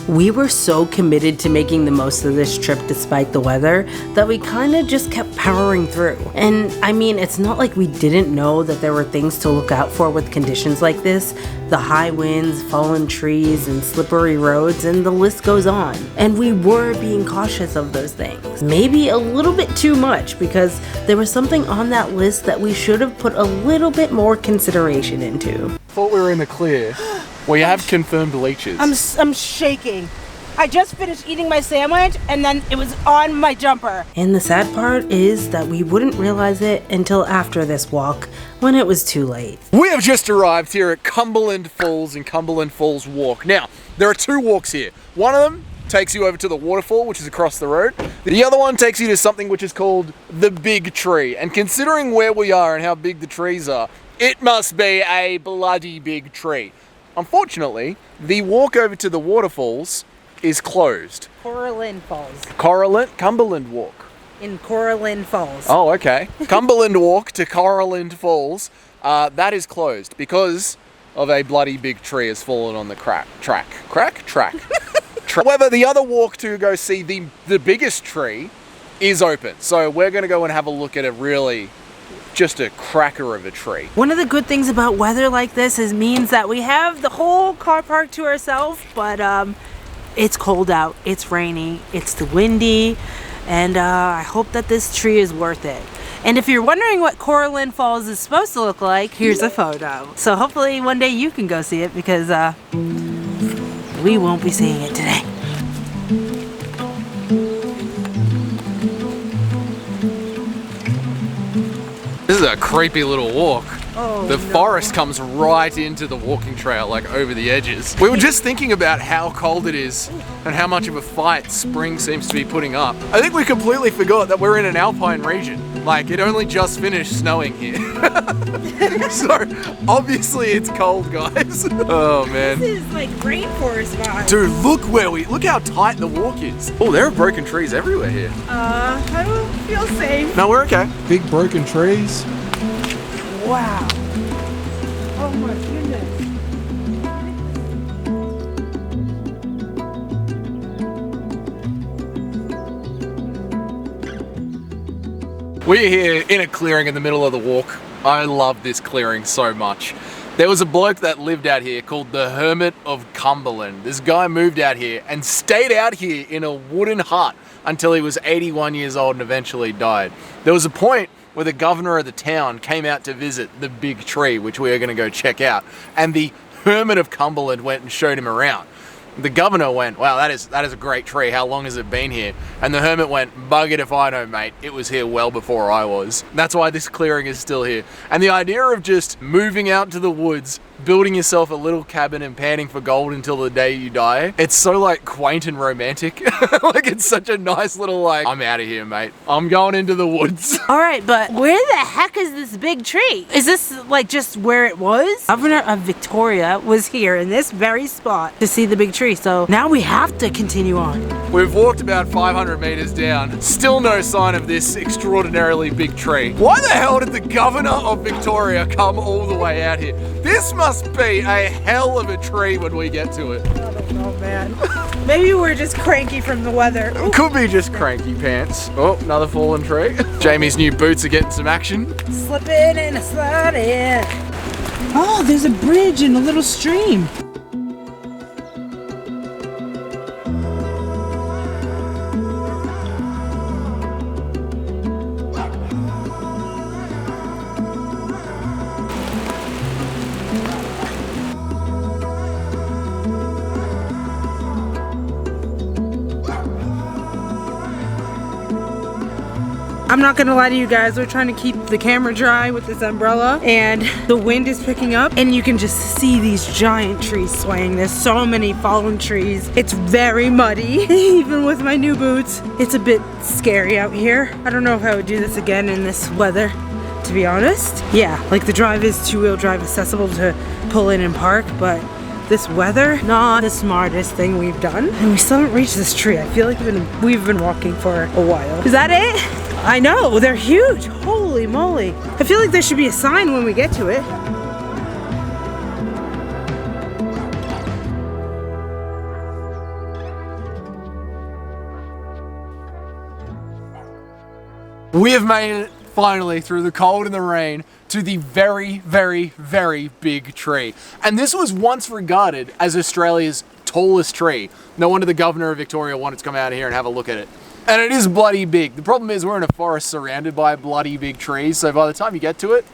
We were so committed to making the most of this trip despite the weather that we kind of just kept powering through. And I mean, it's not like we didn't know that there were things to look out for with conditions like this. The high winds, fallen trees, and slippery roads, and the list goes on. And we were being cautious of those things. Maybe a little bit too much, because there was something on that list that we should have put a little bit more consideration into. Thought we were in the clear. We have confirmed leeches. I'm shaking. I just finished eating my sandwich and then it was on my jumper. And the sad part is that we wouldn't realize it until after this walk, when it was too late. We have just arrived here at Cumberland Falls and Cumberland Falls Walk. Now, there are 2 walks here. One of them takes you over to the waterfall, which is across the road. The other one takes you to something which is called the Big Tree. And considering where we are and how big the trees are, it must be a bloody big tree. Unfortunately, the walk over to the waterfalls is closed. Cumberland Falls. Cumberland Walk. In Cumberland Falls. Oh, okay. Cumberland Walk to Cumberland Falls, that is closed because of a bloody big tree has fallen on the track. However, the other walk to go see the biggest tree is open. So we're going to go and have a look at just a cracker of a tree. One of the good things about weather like this means that we have the whole car park to ourselves, but it's cold out, it's rainy, it's windy, and I hope that this tree is worth it. And if you're wondering what Cumberland Falls is supposed to look like, here's a photo. So hopefully one day you can go see it, because we won't be seeing it today. This is a creepy little walk. The forest comes right into the walking trail, like over the edges. We were just thinking about how cold it is and how much of a fight spring seems to be putting up. I think we completely forgot that we're in an alpine region. Like, it only just finished snowing here. So, obviously it's cold, guys. Oh, man. This is like rainforest vibes. Dude, look how tight the walk is. Oh, there are broken trees everywhere here. I don't feel safe. No, we're okay. Big broken trees. Wow. Oh my goodness. We're here in a clearing in the middle of the walk. I love this clearing so much. There was a bloke that lived out here called the Hermit of Cumberland. This guy moved out here and stayed out here in a wooden hut until he was 81 years old and eventually died. There was a point where the governor of the town came out to visit the big tree, which we are going to go check out, and the Hermit of Cumberland went and showed him around. The governor went, wow, that is a great tree. How long has it been here? And the hermit went, bug it if I know, mate. It was here well before I was. That's why this clearing is still here. And the idea of just moving out to the woods, building yourself a little cabin and panning for gold until the day you die, it's so like quaint and romantic. Like, it's such a nice little like, I'm out of here, mate. I'm going into the woods. All right, but where the heck is this big tree? Is this like just where it was? Governor of Victoria was here in this very spot to see the big tree. So now we have to continue on. We've walked about 500 meters down. Still no sign of this extraordinarily big tree. Why the hell did the governor of Victoria come all the way out here? This must be a hell of a tree when we get to it. I don't know, man. Maybe we're just cranky from the weather. Could be just cranky pants. Oh, another fallen tree. Jamie's new boots are getting some action. Slipping and sliding. Oh, there's a bridge and a little stream. I'm not gonna lie to you guys, we're trying to keep the camera dry with this umbrella and the wind is picking up and you can just see these giant trees swaying. There's so many fallen trees. It's very muddy, even with my new boots. It's a bit scary out here. I don't know if I would do this again in this weather, to be honest. Yeah, like the drive is two-wheel drive accessible to pull in and park, but this weather, not the smartest thing we've done. And we still haven't reached this tree. I feel like we've been walking for a while. Is that it? I know, they're huge. Holy moly. I feel like there should be a sign when we get to it. We have made it finally through the cold and the rain to the very, very, very big tree. And this was once regarded as Australia's tallest tree. No wonder the governor of Victoria wanted to come out here and have a look at it. And it is bloody big. The problem is we're in a forest surrounded by bloody big trees, so by the time you get to it,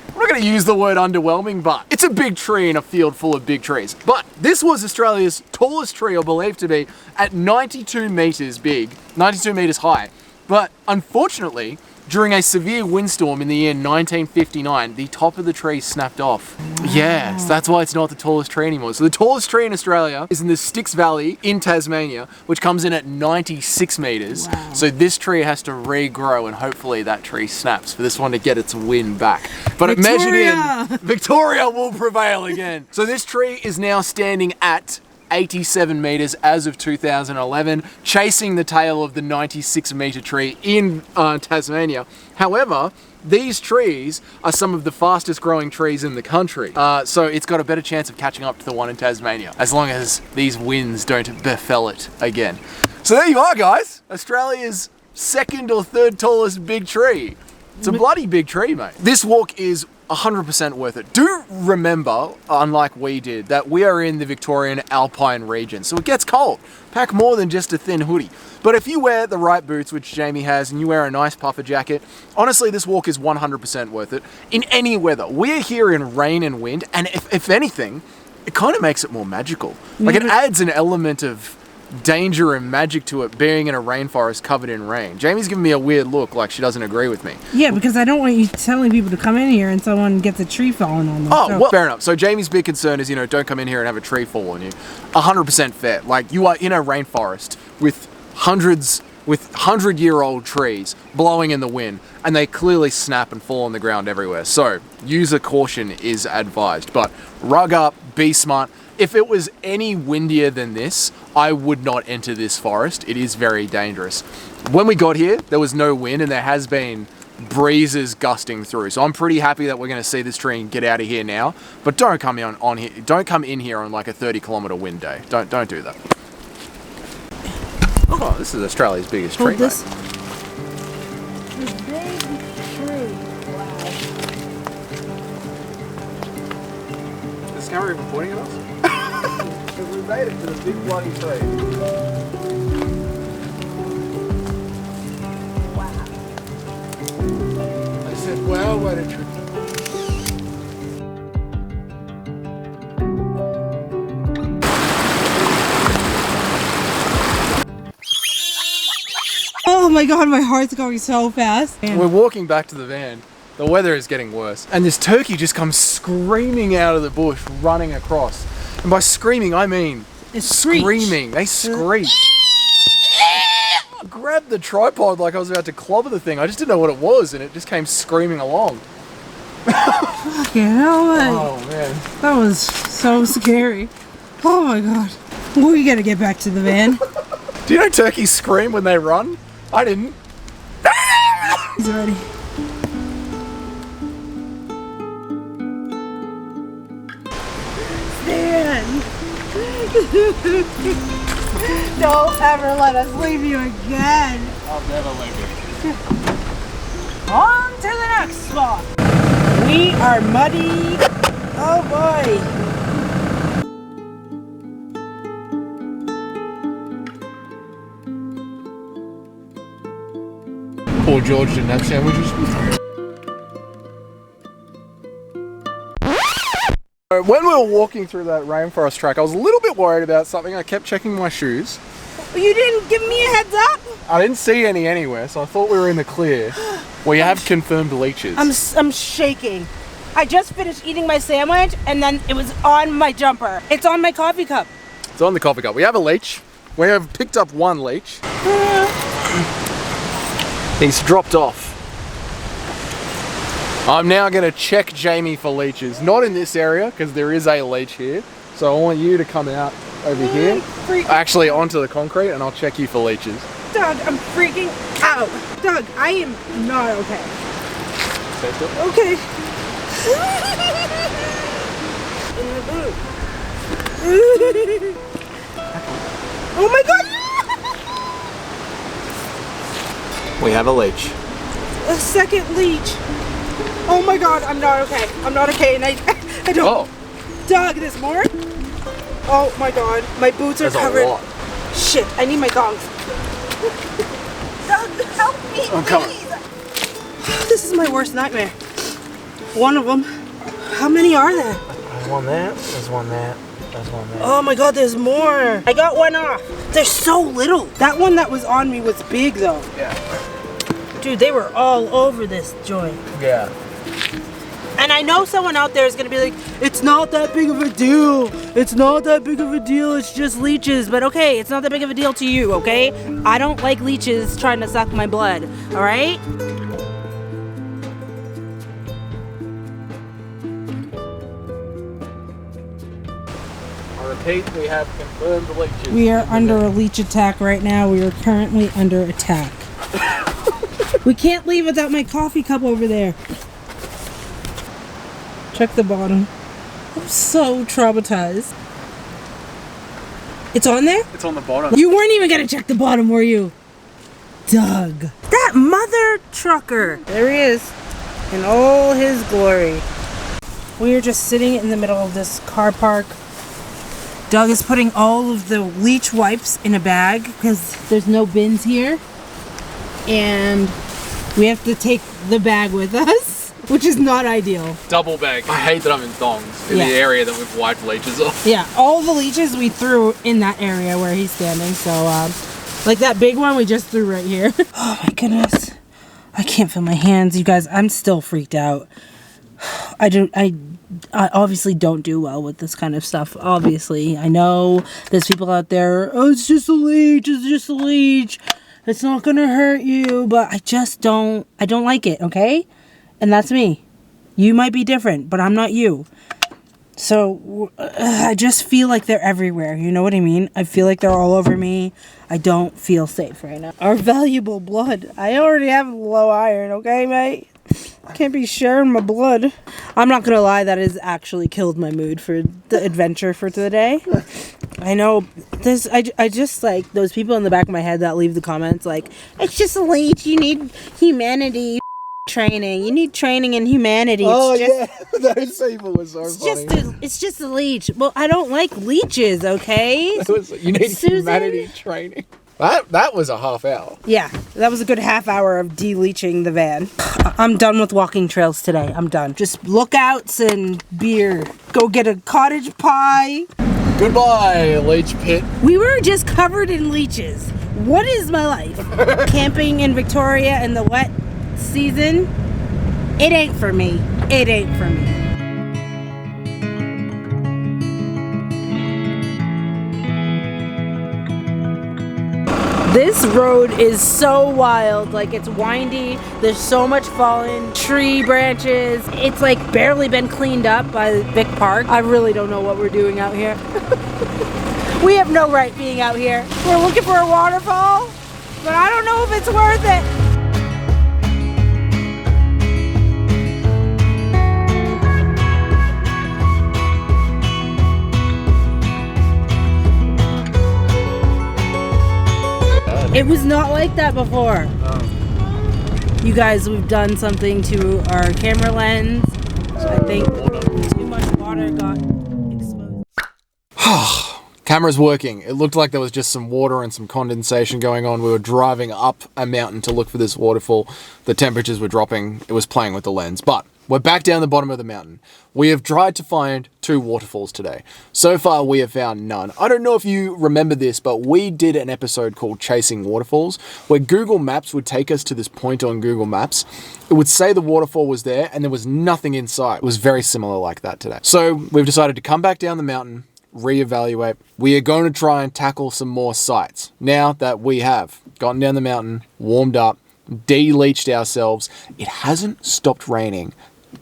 I'm not going to use the word underwhelming, but it's a big tree in a field full of big trees. But this was Australia's tallest tree, or believed to be, at 92 meters big, 92 meters high. But unfortunately, during a severe windstorm in the year 1959, the top of the tree snapped off. Yes, that's why it's not the tallest tree anymore. So the tallest tree in Australia is in the Styx Valley in Tasmania, which comes in at 96 meters. Wow. So this tree has to regrow and hopefully that tree snaps for this one to get its wind back. But it measured in, Victoria will prevail again. So this tree is now standing at 87 meters as of 2011, chasing the tail of the 96 meter tree in Tasmania. However, these trees are some of the fastest growing trees in the country. So it's got a better chance of catching up to the one in Tasmania, as long as these winds don't befell it again. So there you are, guys. Australia's second or third tallest big tree. It's a bloody big tree, mate. This walk is 100% worth it. Do remember, unlike we did, that we are in the Victorian Alpine region, so it gets cold. Pack more than just a thin hoodie. But if you wear the right boots, which Jamie has, and you wear a nice puffer jacket, honestly, this walk is 100% worth it in any weather. We're here in rain and wind, and if anything, it kind of makes it more magical. Like, it adds an element of danger and magic to it being in a rainforest covered in rain. Jamie's giving me a weird look like she doesn't agree with me. Yeah, because I don't want you telling people to come in here and someone gets a tree falling on them. Oh, well, fair enough. So Jamie's big concern is, don't come in here and have a tree fall on you. 100% fair. Like, you are in a rainforest with 100-year-old trees blowing in the wind, and they clearly snap and fall on the ground everywhere. So, user caution is advised. But rug up, be smart. If it was any windier than this, I would not enter this forest. It is very dangerous. When we got here, there was no wind, and there has been breezes gusting through. So I'm pretty happy that we're going to see this tree and get out of here now. But don't come on here. Don't come in here on like a 30-kilometer wind day. Don't do that. Oh, this is Australia's biggest tree. This. Mate. Big tree. Wow. Is this camera even pointing at us? Because we made it to the big bloody tree. Wow. I said, well, what a tree. Oh my god, my heart's going so fast. We're walking back to the van. The weather is getting worse. And this turkey just comes screaming out of the bush, running across. And by screaming, I mean screaming. They screech. I grabbed the tripod like I was about to clobber the thing. I just didn't know what it was, and it just came screaming along. Fucking hell, mate. Oh, man. That was so scary. Oh my god. We gotta get back to the van. Do you know turkeys scream when they run? I didn't. He's ready. Stan! Don't ever let us leave you again. I'll never leave you. On to the next spot. We are muddy. Oh boy. Poor George didn't have sandwiches. When we were walking through that rainforest track, I was a little bit worried about something. I kept checking my shoes. You didn't give me a heads up? I didn't see any anywhere, so I thought we were in the clear. We have confirmed leeches. I'm shaking. I just finished eating my sandwich and then it was on my jumper. It's on my coffee cup. It's on the coffee cup. We have a leech. We have picked up one leech. He's dropped off. I'm now going to check Jamie for leeches. Not in this area, because there is a leech here. So I want you to come out over here. Actually, onto the concrete, and I'll check you for leeches. Doug, I'm freaking out. Doug, I am not okay. Okay. In my boot. Oh my god! We have a leech. A second leech. Oh my god, I'm not okay. I'm not okay, and I don't. Oh. Doug, there's more? Oh my god, my boots are There's covered. a lot. Shit, I need my gongs. Doug, help me, I'm please. This is my worst nightmare. One of them. How many are there? There's one there, there's one there, there's one there. Oh my god, there's more. I got one off. They're so little. That one that was on me was big though. Yeah. Dude, they were all over this joint. Yeah. And I know someone out there is gonna be like, it's not that big of a deal. It's not that big of a deal. It's just leeches. But okay, it's not that big of a deal to you, okay? I don't like leeches trying to suck my blood, all right? I repeat, we have confirmed leeches. We are under a leech attack right now. We are currently under attack. We can't leave without my coffee cup over there. Check the bottom. I'm so traumatized. It's on there? It's on the bottom. You weren't even gonna check the bottom, were you? Doug. That mother trucker. There he is. In all his glory. We are just sitting in the middle of this car park. Doug is putting all of the leech wipes in a bag because there's no bins here. And we have to take the bag with us. which is not ideal. Double bag. I hate that I'm in thongs in Yeah. the area that we've wiped leeches off. Yeah, all the leeches we threw in that area where he's standing. So, like that big one we just threw right here. Oh my goodness. I can't feel my hands, you guys. I'm still freaked out. I obviously don't do well with this kind of stuff. Obviously, I know there's people out there, oh, it's just a leech, it's just a leech. It's not gonna hurt you, but I don't like it, okay? And that's me. You might be different, but I'm not you. So, I just feel like they're everywhere, you know what I mean? I feel like they're all over me. I don't feel safe right now. Our valuable blood. I already have low iron, okay, mate? Can't be sharing my blood. I'm not gonna lie, that has actually killed my mood for the adventure for today. I know this. I just like those people in the back of my head that leave the comments like, it's just a leech. You need humanity training. You need training in humanity. Yeah, those people were so funny. It's just a leech. Well, I don't like leeches. Okay. You need Susan? humanity training. That was a half hour. Yeah, that was a good half hour of de-leeching the van. I'm done with walking trails today. I'm done. Just lookouts and beer. Go get a cottage pie. Goodbye, leech pit. We were just covered in leeches. What is my life? Camping in Victoria in the wet season? It ain't for me. It ain't for me. This road is so wild, like it's windy, there's so much fallen tree branches. It's like barely been cleaned up by Vic Park. I really don't know what we're doing out here. We have no right being out here. We're looking for a waterfall, but I don't know if it's worth it. It was not like that before. You guys, we've done something to our camera lens. I think too much water got exposed. Camera's working. It looked like there was just some water and some condensation going on. We were driving up a mountain to look for this waterfall. The temperatures were dropping. It was playing with the lens. But we're back down the bottom of the mountain. We have tried to find 2 waterfalls today. So far, we have found none. I don't know if you remember this, but we did an episode called Chasing Waterfalls, where Google Maps would take us to this point on Google Maps. It would say the waterfall was there, and there was nothing in sight. It was very similar like that today. So we've decided to come back down the mountain, reevaluate. We are going to try and tackle some more sites. Now that we have gotten down the mountain, warmed up, de-leached ourselves, it hasn't stopped raining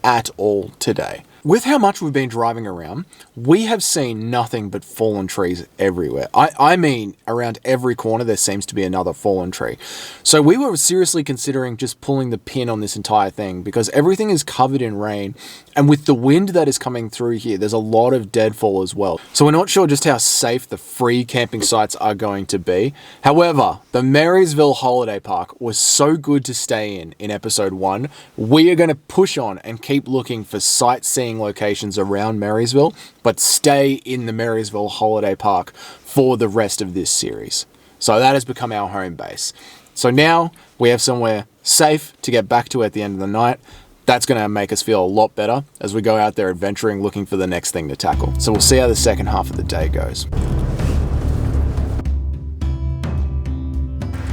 at all today. With how much we've been driving around, we have seen nothing but fallen trees everywhere. I mean, around every corner there seems to be another fallen tree. So we were seriously considering just pulling the pin on this entire thing because everything is covered in rain, and with the wind that is coming through here, there's a lot of deadfall as well. So we're not sure just how safe the free camping sites are going to be. However, the Marysville Holiday Park was so good to stay in episode 1. We are going to push on and keep looking for sightseeing locations around Marysville, but stay in the Marysville Holiday Park for the rest of this series. So that has become our home base. So now we have somewhere safe to get back to at the end of the night. That's going to make us feel a lot better as we go out there adventuring, looking for the next thing to tackle. So we'll see how the second half of the day goes.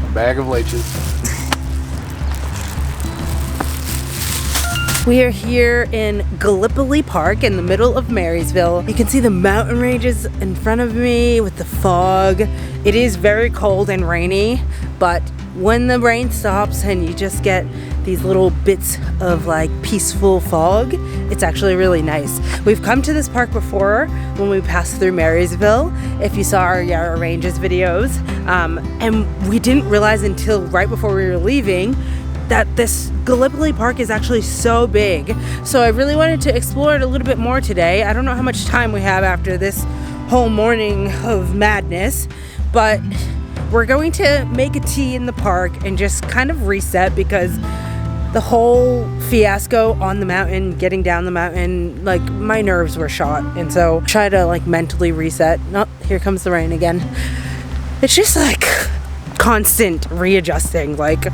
A bag of leeches. We are here in Gallipoli Park in the middle of Marysville. You can see the mountain ranges in front of me with the fog. It is very cold and rainy, but when the rain stops and you just get these little bits of like peaceful fog, it's actually really nice. We've come to this park before when we passed through Marysville, if you saw our Yarra Ranges videos, and we didn't realize until right before we were leaving that this Gallipoli Park is actually so big. So I really wanted to explore it a little bit more today. I don't know how much time we have after this whole morning of madness, but we're going to make a tea in the park and just kind of reset because the whole fiasco on the mountain, getting down the mountain, like my nerves were shot. And so try to like mentally reset. Oh, here comes the rain again. It's just like constant readjusting. Like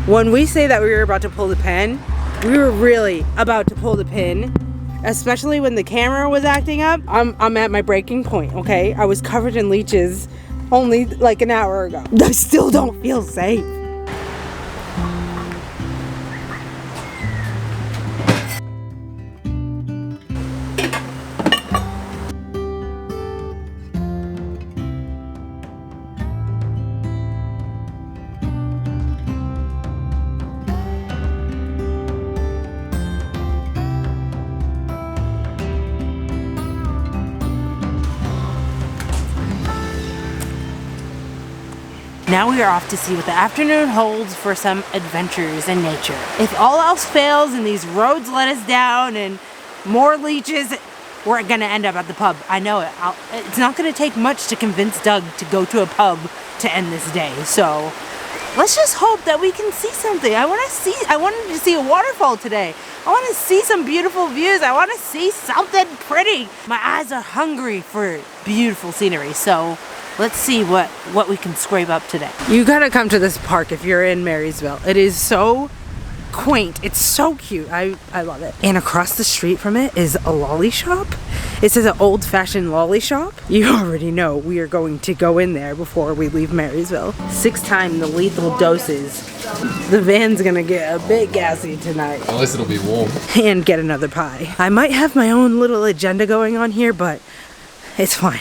when we say that we were about to pull the pin, We were really about to pull the pin, especially when the camera was acting up. I'm at my breaking point, okay? I was covered in leeches only like an hour ago. I still don't feel safe. Now we are off to see what the afternoon holds for some adventures in nature. If all else fails and these roads let us down and more leeches, we're gonna end up at the pub. I know it. It's not gonna take much to convince Doug to go to a pub to end this day. So let's just hope that we can see something. I wanted to see a waterfall today. I want to see some beautiful views. I want to see something pretty. My eyes are hungry for beautiful scenery. So let's see what we can scrape up today. You gotta come to this park if you're in Marysville. It is so quaint. It's so cute. I love it. And across the street from it is a lolly shop. It says an old-fashioned lolly shop. You already know we are going to go in there before we leave Marysville. 6 times the lethal doses. The van's gonna get a bit gassy tonight. Unless it'll be warm. And get another pie. I might have my own little agenda going on here, but it's fine.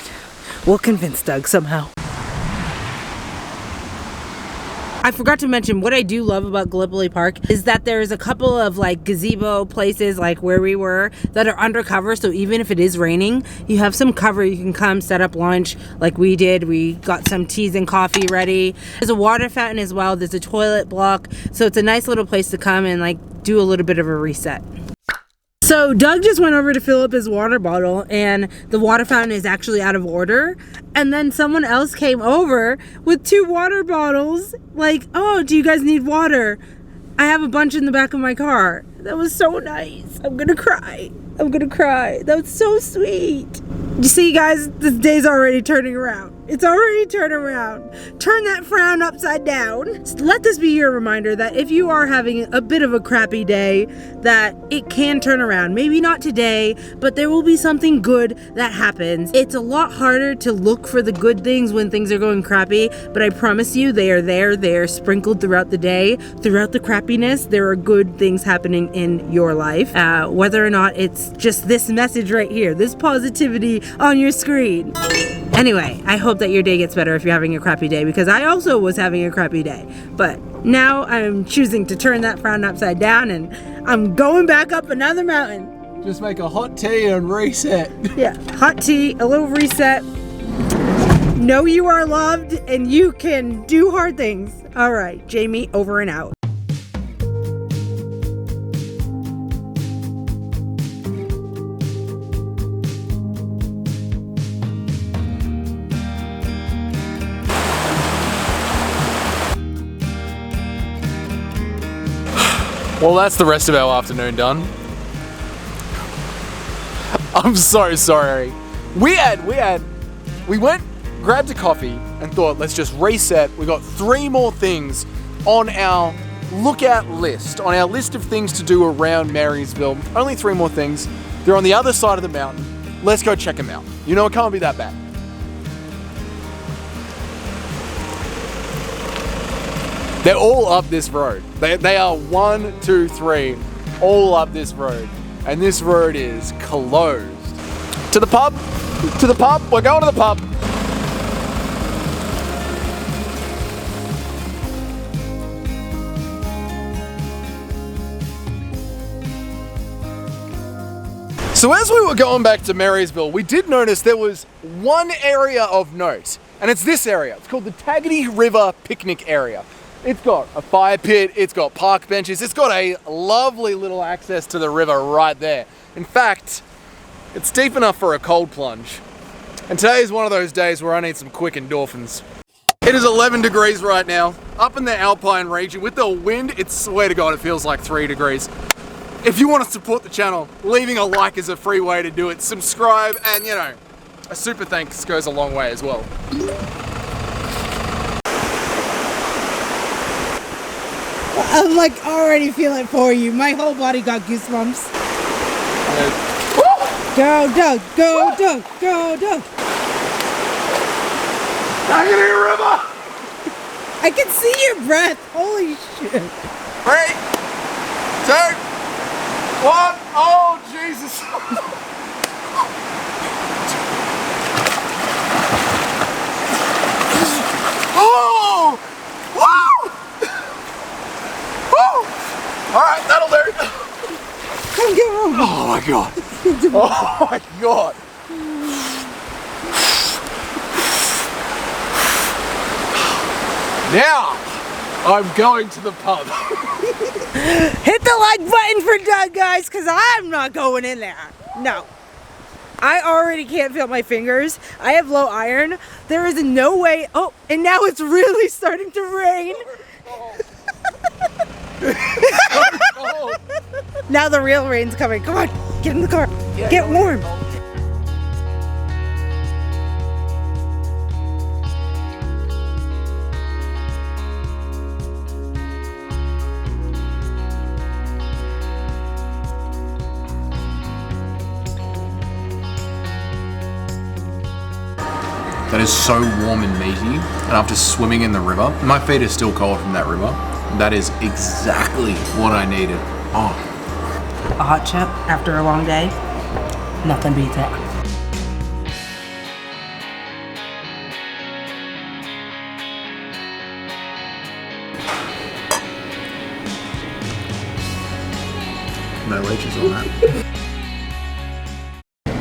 We'll convince Doug somehow. I forgot to mention what I do love about Gallipoli Park is that there's a couple of like gazebo places like where we were that are undercover, so even if it is raining, you have some cover. You can come set up lunch like we did. We got some teas and coffee ready. There's a water fountain as well. There's a toilet block, so it's a nice little place to come and like do a little bit of a reset. So Doug just went over to fill up his water bottle and the water fountain is actually out of order. And then someone else came over with 2 water bottles. Like, oh, do you guys need water? I have a bunch in the back of my car. That was so nice. I'm gonna cry. I'm gonna cry. That was so sweet. You see, guys, this day's already turning around. It's already turned around. Turn that frown upside down. Let this be your reminder that if you are having a bit of a crappy day, that it can turn around. Maybe not today, but there will be something good that happens. It's a lot harder to look for the good things when things are going crappy, but I promise you they are there. They are sprinkled throughout the day. Throughout the crappiness, there are good things happening in your life. Whether or not it's just this message right here, this positivity on your screen. Anyway, I hope that your day gets better if you're having a crappy day, because I also was having a crappy day. But now I'm choosing to turn that frown upside down and I'm going back up another mountain. Just make a hot tea and reset. Yeah, hot tea, a little reset. Know you are loved and you can do hard things. All right, Jamie, over and out. Well, that's the rest of our afternoon done. I'm so sorry. We went, grabbed a coffee and thought, let's just reset. We got 3 more things on our lookout list, on our list of things to do around Marysville. Only 3 more things. They're on the other side of the mountain. Let's go check them out. You know, it can't be that bad. They're all up this road. They are 1, 2, 3, all up this road. And this road is closed. To the pub, we're going to the pub. So as we were going back to Marysville, we did notice there was one area of note, and it's this area. It's called the Taggart River Picnic Area. It's got a fire pit, it's got park benches, it's got a lovely little access to the river right there. In fact, it's deep enough for a cold plunge. And today is one of those days where I need some quick endorphins. It is 11 degrees right now, up in the Alpine region. With the wind, swear to God, it feels like 3 degrees. If you want to support the channel, leaving a like is a free way to do it. Subscribe, and you know, a super thanks goes a long way as well. I'm like already feeling for you. My whole body got goosebumps. Go, Doug. Go, Doug. Go, Doug. I can hear a river! I can see your breath. Holy shit. 3, 2, 1. Oh, Jesus. Oh! Woo! Woo! Alright, that'll do. Come get on. Oh my god. Oh my god. Now, I'm going to the pub. Hit the like button for Doug, guys, because I'm not going in there. No. I already can't feel my fingers. I have low iron. There is no way. Oh, and now it's really starting to rain. Now the real rain's coming. Come on, get in the car. Get warm. That is so warm and meaty, and after swimming in the river, my feet are still cold from that river. That is exactly what I needed. Oh. A hot chip after a long day, nothing beats it. No leeches on that.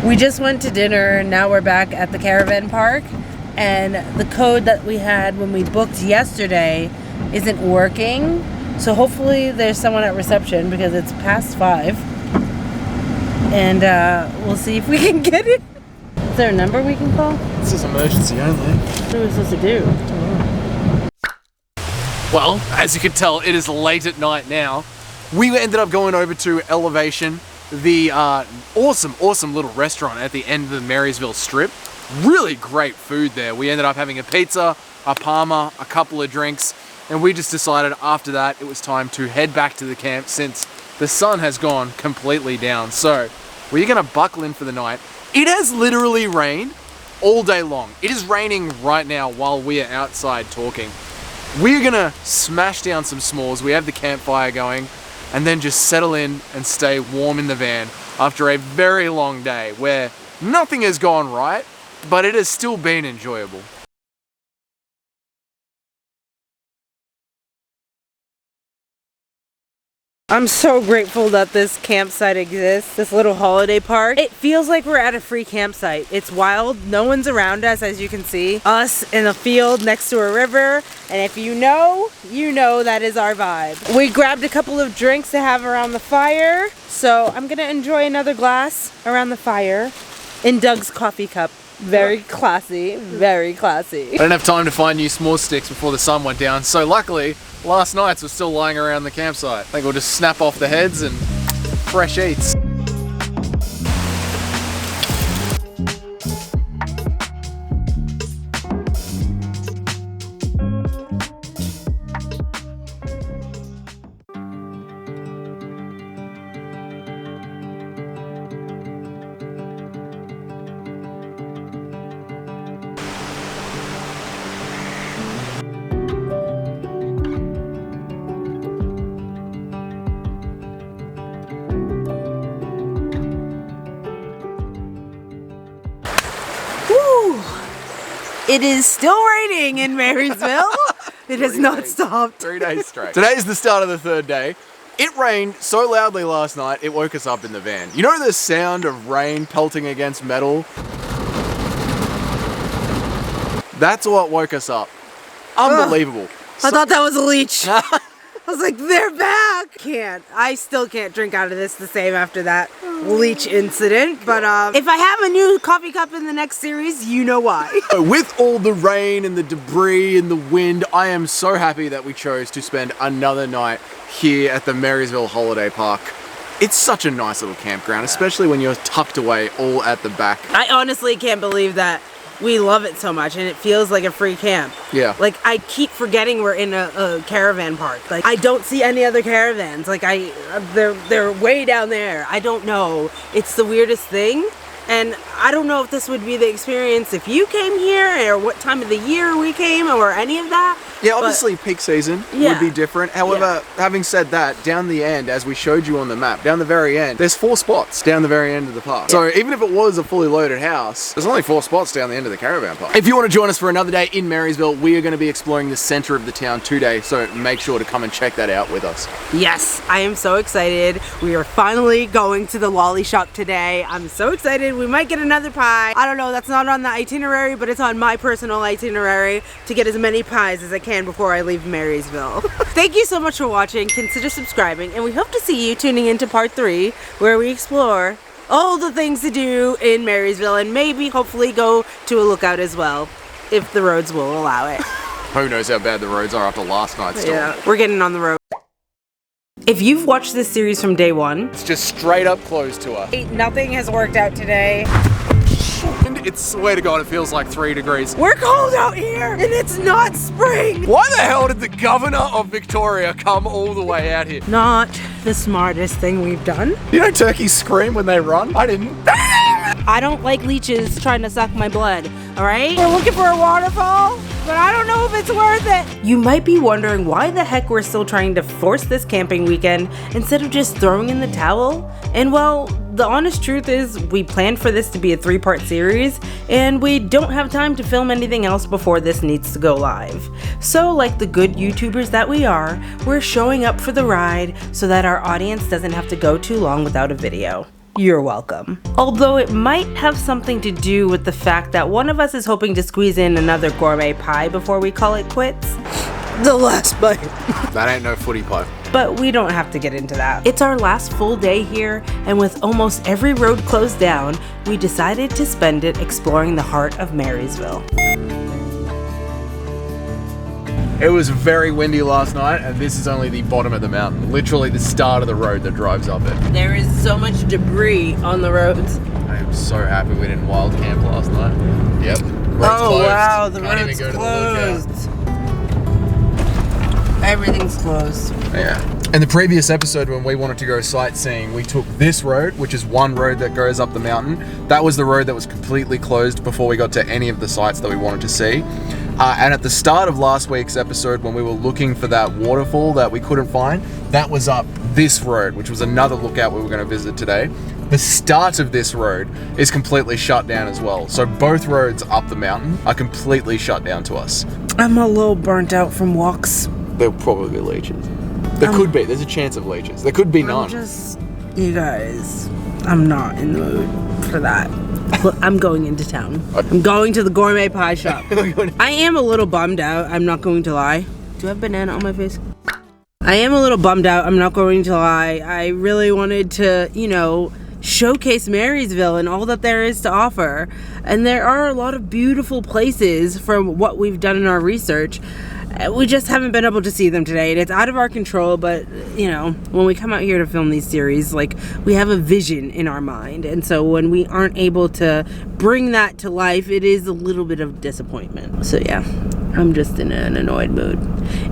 We just went to dinner and now we're back at the caravan park, and the code that we had when we booked yesterday isn't working. So hopefully there's someone at reception because it's past 5. And we'll see if we can get it. Is there a number we can call? This is emergency only. What are we supposed to do? Well, as you can tell, it is late at night now. We ended up going over to Elevation, the awesome little restaurant at the end of the Marysville Strip. Really great food there. We ended up having a pizza, a parma, a couple of drinks, and we just decided after that it was time to head back to the camp since the sun has gone completely down. So we're gonna buckle in for the night. It has literally rained all day long. It is raining right now while we are outside talking. We're gonna smash down some s'mores. We have the campfire going, and then just settle in and stay warm in the van after a very long day where nothing has gone right, but it has still been enjoyable. I'm so grateful that this campsite exists, this little holiday park. It feels like we're at a free campsite. It's wild, no one's around us, as you can see. Us in a field next to a river, and if you know that is our vibe. We grabbed a couple of drinks to have around the fire, so I'm gonna enjoy another glass around the fire in Doug's coffee cup. Very classy, very classy. I didn't have time to find new s'more sticks before the sun went down, so luckily, last night's were still lying around the campsite. I think we'll just snap off the heads and fresh eats. It is still raining in Marysville. It has not stopped. 3 days straight. Today is the start of the 3rd day. It rained so loudly last night, it woke us up in the van. You know the sound of rain pelting against metal? That's what woke us up. Unbelievable. I thought that was a leech. I was like, they're back. I still can't drink out of this the same after that leech incident. But if I have a new coffee cup in the next series, you know why. With all the rain and the debris and the wind, I am so happy that we chose to spend another night here at the Marysville Holiday Park. It's such a nice little campground, especially when you're tucked away all at the back. I honestly can't believe that we love it so much, and it feels like a free camp. Yeah. Like, I keep forgetting we're in a caravan park. Like, I don't see any other caravans. Like, they're way down there. I don't know. It's the weirdest thing. And I don't know if this would be the experience if you came here, or what time of the year we came, or any of that. Yeah, obviously peak season would be different. However, having said that, down the end, as we showed you on the map, down the very end, there's 4 spots down the very end of the park. So even if it was a fully loaded house, there's only 4 spots down the end of the caravan park. If you want to join us for another day in Marysville, we are going to be exploring the center of the town today, so make sure to come and check that out with us. Yes, I am so excited. We are finally going to the lolly shop today. I'm so excited. We might get another pie. I don't know, that's not on the itinerary, but it's on my personal itinerary to get as many pies as I can before I leave Marysville. Thank you so much for watching. Consider subscribing, and we hope to see you tuning into part 3, where we explore all the things to do in Marysville, and maybe hopefully go to a lookout as well, if the roads will allow it. Who knows how bad the roads are after last night's storm. Yeah, we're getting on the road. If you've watched this series from day one, It's just straight up closed to us. nothing has worked out today. It's, swear to God, it feels like 3 degrees. We're cold out here, and it's not spring. Why the hell did the governor of Victoria come all the way out here? Not the smartest thing we've done. You know turkeys scream when they run? I didn't. I don't like leeches trying to suck my blood, all right? We're looking for a waterfall, but I don't know if it's worth it. You might be wondering why the heck we're still trying to force this camping weekend instead of just throwing in the towel. And well, the honest truth is we planned for this to be a 3-part series, and we don't have time to film anything else before this needs to go live. So like the good YouTubers that we are, we're showing up for the ride so that our audience doesn't have to go too long without a video. You're welcome. Although it might have something to do with the fact that one of us is hoping to squeeze in another gourmet pie before we call it quits. The last bite. That ain't no footy pie. But we don't have to get into that. It's our last full day here, and with almost every road closed down, we decided to spend it exploring the heart of Marysville. It was very windy last night, and this is only the bottom of the mountain. Literally the start of the road that drives up it. There is so much debris on the roads. I am so happy we didn't wild camp last night. Yep. Road's Oh closed. wow, the Can't road's even go to the lookout. closed. Everything's closed. Yeah. In the previous episode, when we wanted to go sightseeing, we took this road, which is one road that goes up the mountain. That was the road that was completely closed before we got to any of the sites that we wanted to see. And at the start of last week's episode, when we were looking for that waterfall that we couldn't find, that was up this road, which was another lookout we were going to visit today. The start of this road is completely shut down as well. So both roads up the mountain are completely shut down to us. I'm a little burnt out from walks. There'll probably be leeches. There could be. There's a chance of leeches. There could be none. You guys, I'm not in the mood for that. Look, I'm going into town. I'm going to the gourmet pie shop. I am a little bummed out. I'm not going to lie. Do I have banana on my face? I am a little bummed out. I'm not going to lie. I really wanted to, you know, showcase Marysville and all that there is to offer. And there are a lot of beautiful places from what we've done in our research. We just haven't been able to see them today, and it's out of our control, but, you know, when we come out here to film these series, like, we have a vision in our mind, and so when we aren't able to bring that to life, it is a little bit of disappointment. So, yeah, I'm just in an annoyed mood.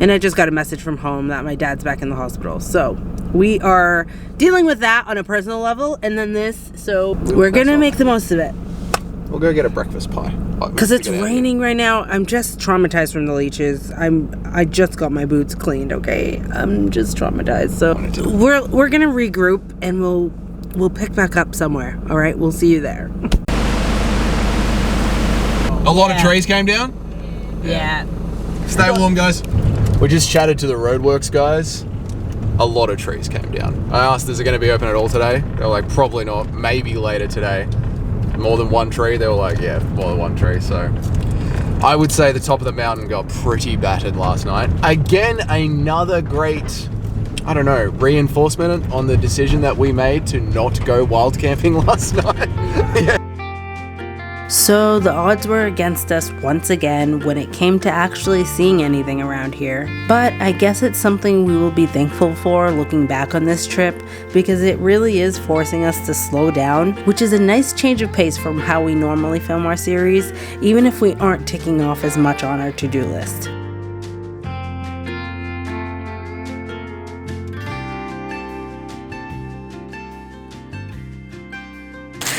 And I just got a message from home that my dad's back in the hospital, so we are dealing with that on a personal level, and then this, so we're gonna make the most of it. We'll go get a breakfast pie. Because it's raining right now. I'm just traumatized from the leeches. I just got my boots cleaned, okay? I'm just traumatized. So we're gonna regroup and we'll pick back up somewhere. All right, we'll see you there. A lot of trees came down? Yeah. Stay warm, guys. We just chatted to the roadworks guys. A lot of trees came down. I asked, is it going to be open at all today? They were like, probably not. Maybe later today. More than one tree? They were like, yeah, more than one tree. So I would say the top of the mountain got pretty battered last night. Again, another great, I don't know, reinforcement on the decision that we made to not go wild camping last night. Yeah. So the odds were against us once again when it came to actually seeing anything around here. But I guess it's something we will be thankful for looking back on this trip, because it really is forcing us to slow down, which is a nice change of pace from how we normally film our series, even if we aren't ticking off as much on our to-do list.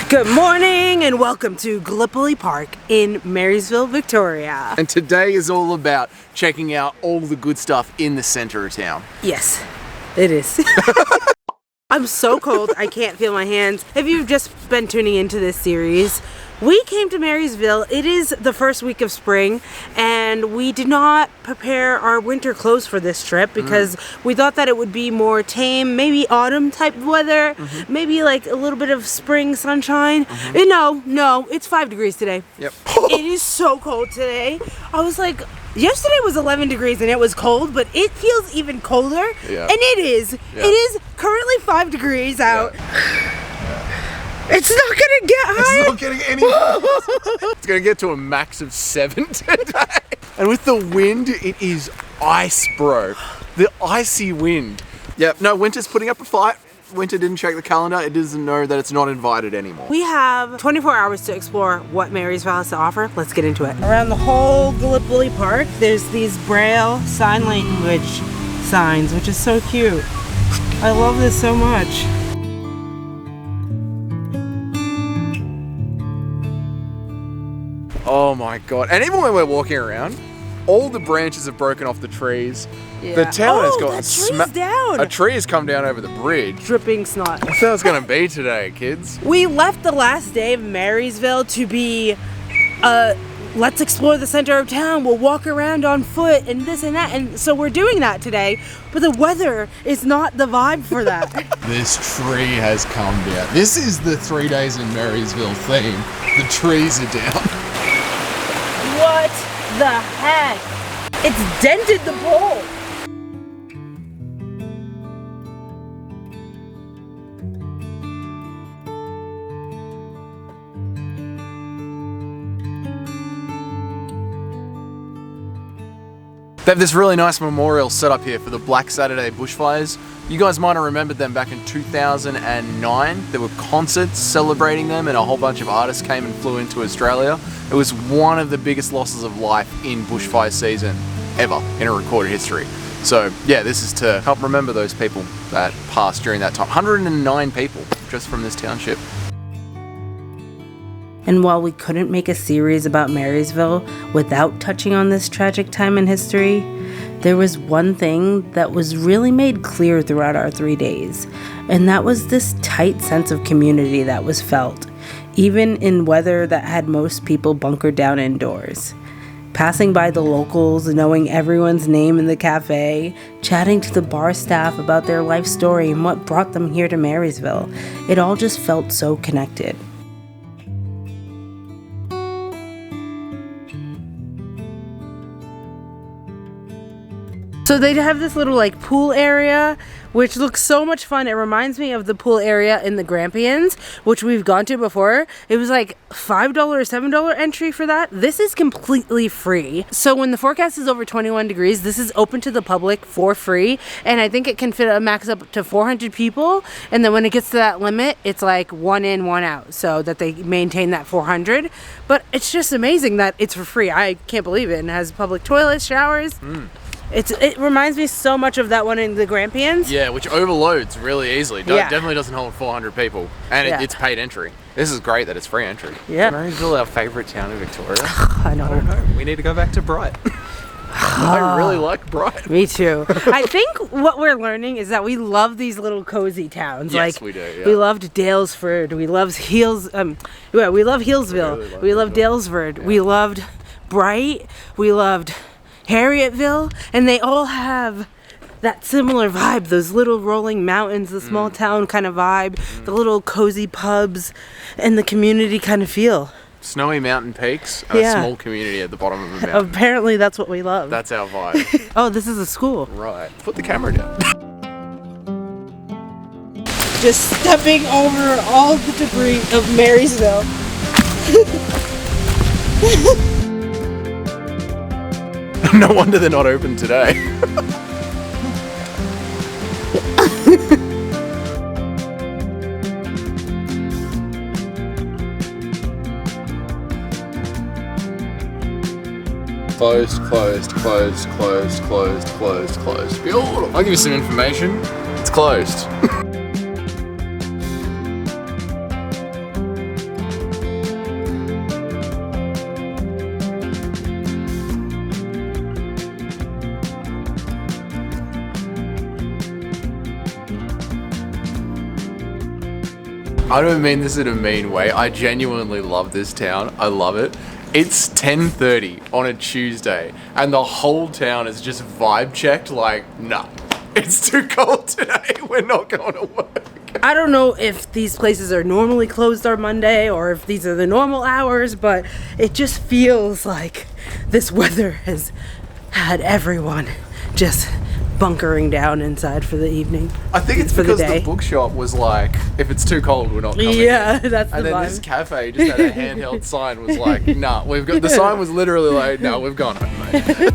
Good morning and welcome to Gallipoli Park in Marysville, Victoria. And today is all about checking out all the good stuff in the center of town. Yes, it is. I'm so cold, I can't feel my hands. If you've just been tuning into this series, we came to Marysville. It is the first week of spring, and we did not prepare our winter clothes for this trip because we thought that it would be more tame, maybe autumn type weather, maybe like a little bit of spring sunshine. And no, it's 5 degrees today. Yep. It is so cold today. I was like, yesterday was 11 degrees and it was cold, but it feels even colder. Yeah. And it is. Yeah. It is currently 5 degrees out. It's not gonna get higher. It's not getting any worse. It's gonna get to a max of 7 today. And with the wind, it is ice, bro. The icy wind. Yep, no, Winter's putting up a fight. Winter didn't check the calendar. It doesn't know that it's not invited anymore. We have 24 hours to explore what Marysville has to offer. Let's get into it. Around the whole Gallipoli Park, there's these Braille sign language signs, which is so cute. I love this so much. Oh my god. And even when we're walking around, all the branches have broken off the trees. Yeah. The town has Oh, gotten that tree's down. A tree has come down over the bridge. Dripping snot. That's how it's gonna be today, kids. We left the last day of Marysville to be, let's explore the center of town. We'll walk around on foot and this and that. And so we're doing that today, but the weather is not the vibe for that. This tree has come down. This is the 3 days in Marysville theme. The trees are down. What the heck? It's dented the pole. They have this really nice memorial set up here for the Black Saturday bushfires. You guys might have remembered them back in 2009. There were concerts celebrating them and a whole bunch of artists came and flew into Australia. It was one of the biggest losses of life in bushfire season ever in a recorded history. So yeah, this is to help remember those people that passed during that time. 109 people just from this township. And while we couldn't make a series about Marysville without touching on this tragic time in history, there was one thing that was really made clear throughout our 3 days, and that was this tight sense of community that was felt, even in weather that had most people bunkered down indoors. Passing by the locals, knowing everyone's name in the cafe, chatting to the bar staff about their life story and what brought them here to Marysville, it all just felt so connected. So they have this little like pool area, which looks so much fun. It reminds me of the pool area in the Grampians, which we've gone to before. It was like $5 or $7 entry for that. This is completely free. So when the forecast is over 21 degrees, this is open to the public for free. And I think it can fit a max up to 400 people. And then when it gets to that limit, it's like 1 in, 1 out, so that they maintain that 400. But it's just amazing that it's for free. I can't believe it. And it has public toilets, showers. It reminds me so much of that one in the Grampians. Yeah, which overloads really easily. Yeah. Definitely doesn't hold 400 people. And it's paid entry. This is great that it's free entry. Yeah. Marysville, our favourite town in Victoria. I know. We need to go back to Bright. I really like Bright. Me too. I think what we're learning is that we love these little cozy towns. Yes, like we do, yeah. we loved Dalesford. We loved we love Healesville. We loved Dalesford. We loved Bright. We loved Harriettville, and they all have that similar vibe, those little rolling mountains, the small town kind of vibe, the little cozy pubs, and the community kind of feel. Snowy mountain peaks and a small community at the bottom of the mountain. Apparently that's what we love. That's our vibe. Oh, this is a school. Right. Put the camera down. Just stepping over all the debris of Marysville. No wonder they're not open today. Closed, closed, closed, closed, closed, closed, closed. I'll give you some information. It's closed. I don't mean this in a mean way. I genuinely love this town. I love it. It's 10:30 on a Tuesday and the whole town is just vibe checked like, nah, it's too cold today. We're not going to work. I don't know if these places are normally closed on Monday or if these are the normal hours, but it just feels like this weather has had everyone just bunkering down inside for the evening. I think it's for because the day. the bookshop was like, if it's too cold, we're not coming Yeah, in. that's the And then vibe. this cafe just had a handheld sign was like, nah, we've got, the sign was literally like, no, we've gone home, mate.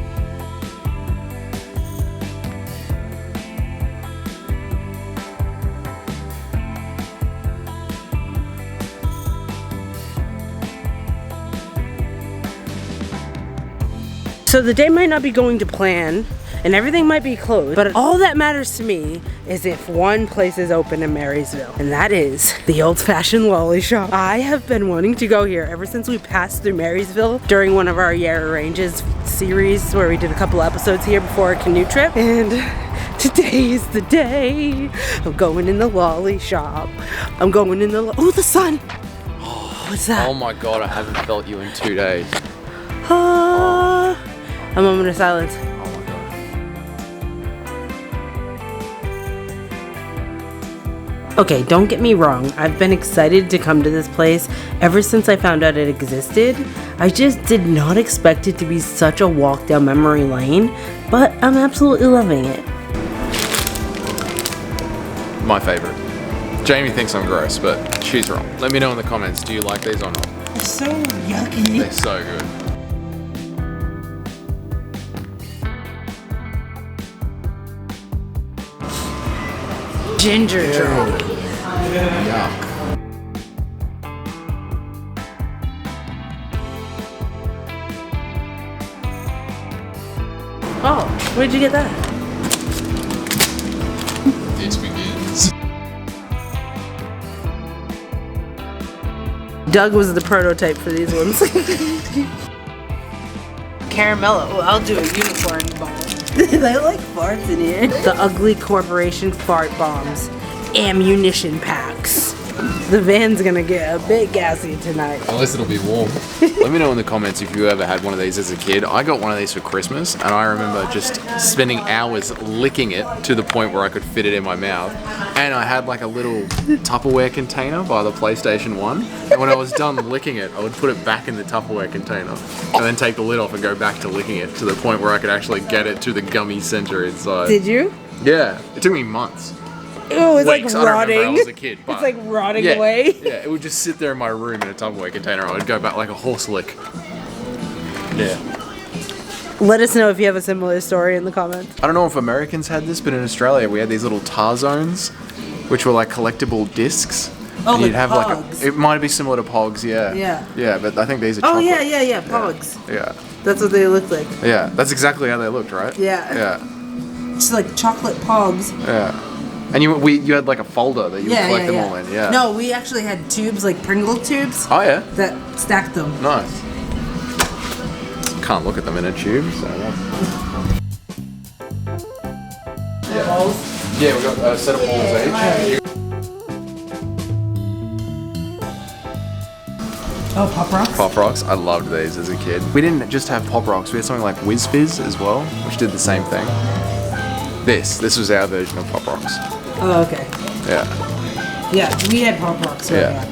So the day might not be going to plan and everything might be closed, but all that matters to me is if one place is open in Marysville, and that is the old-fashioned lolly shop. I have been wanting to go here ever since we passed through Marysville during one of our Yarra Ranges series where we did a couple episodes here before a canoe trip, and today is the day. I'm going in the lolly shop. I'm going in the oh, the sun. What's that? Oh my God, I haven't felt you in 2 days. A moment of silence. Oh my God. Okay, don't get me wrong. I've been excited to come to this place ever since I found out it existed. I just did not expect it to be such a walk down memory lane, but I'm absolutely loving it. My favorite. Jamie thinks I'm gross, but she's wrong. Let me know in the comments, do you like these or not? They're so yucky. They're so good. Ginger drink. Yuck. Oh, where'd you get that? It begins. Doug was the prototype for these ones. Caramello. Oh, I'll do a unicorn ball. They like farts in here. The Ugly Corporation fart bombs. Ammunition packs. The van's gonna get a bit gassy tonight. Unless it'll be warm. Let me know in the comments if you ever had one of these as a kid. I got one of these for Christmas and I remember just spending hours licking it to the point where I could fit it in my mouth. And I had like a little Tupperware container by the PlayStation 1. And when I was done licking it, I would put it back in the Tupperware container and then take the lid off and go back to licking it to the point where I could actually get it to the gummy center inside. Did you? Yeah, it took me months. Oh, it's Weeks. like I don't remember rotting. I was a kid, but It's like rotting yeah, away. Yeah, it would just sit there in my room in a Tupperware container. I would go back like a horse lick. Yeah. Let us know if you have a similar story in the comments. I don't know if Americans had this, but in Australia we had these little tar zones, which were like collectible discs. Oh, And like you'd have Pogs. it might be similar to Pogs, yeah. Yeah. Yeah, but I think these are Oh, chocolate. yeah, Pogs. Yeah. That's what they look like. Yeah, that's exactly how they looked, right? Yeah. Yeah. It's like chocolate Pogs. Yeah. And you had like a folder that you would collect them all in, yeah. No, we actually had tubes, like Pringle tubes, Oh yeah. that stacked them. Nice. Can't look at them in a tube, so yeah. Yeah, we got a set of balls each. Oh, Pop Rocks? Pop Rocks, I loved these as a kid. We didn't just have Pop Rocks, we had something like Whiz Fizz as well, which did the same thing. This was our version of Pop Rocks. Oh, okay. Yeah. Yeah, we had Pop Rocks. Yeah.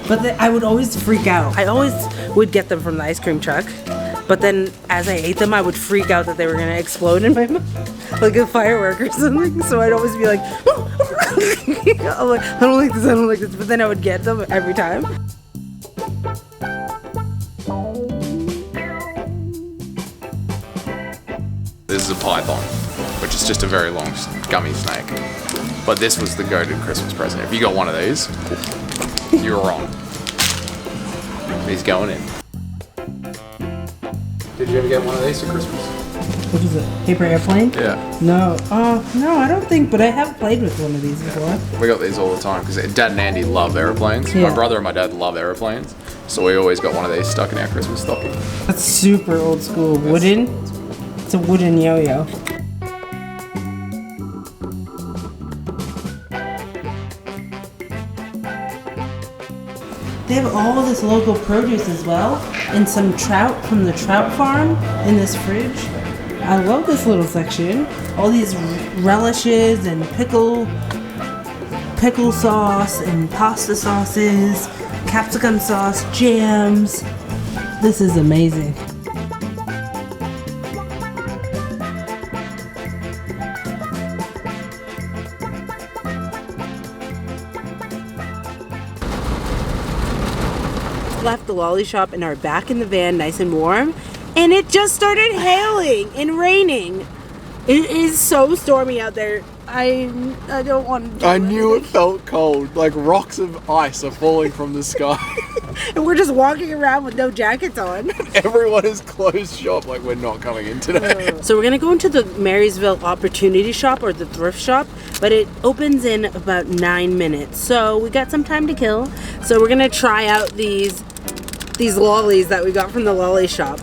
But I would always freak out. I always would get them from the ice cream truck. But then as I ate them, I would freak out that they were going to explode in my mouth. Like a firework or something. So I'd always be like, I'm like, I don't like this, But then I would get them every time. This is a python, which is just a very long gummy snake. But this was the go-to Christmas present. If you got one of these, you're wrong. He's going in. Did you ever get one of these for Christmas? What is it? Paper airplane? Yeah. No. No, I don't think, but I have played with one of these before. We got these all the time because Dad and Andy love airplanes. Yeah. My brother and my dad love airplanes. So we always got one of these stuck in our Christmas stocking. That's super old school. Wooden? It's a wooden yo-yo. They have all this local produce as well, and some trout from the trout farm in this fridge. I love this little section. All these relishes and pickle sauce and pasta sauces, capsicum sauce, jams. This is amazing. Left the lolly shop and are back in the van nice and warm, and it just started hailing and raining. It is so stormy out there. I don't want to. I knew it felt cold. Like rocks of ice are falling from the sky. And we're just walking around with no jackets on. Everyone is closed shop like we're not coming in today. So we're gonna go into the Marysville Opportunity Shop or the thrift shop, but it opens in about 9 minutes. So we got some time to kill. So we're gonna try out these lollies that we got from the lolly shop.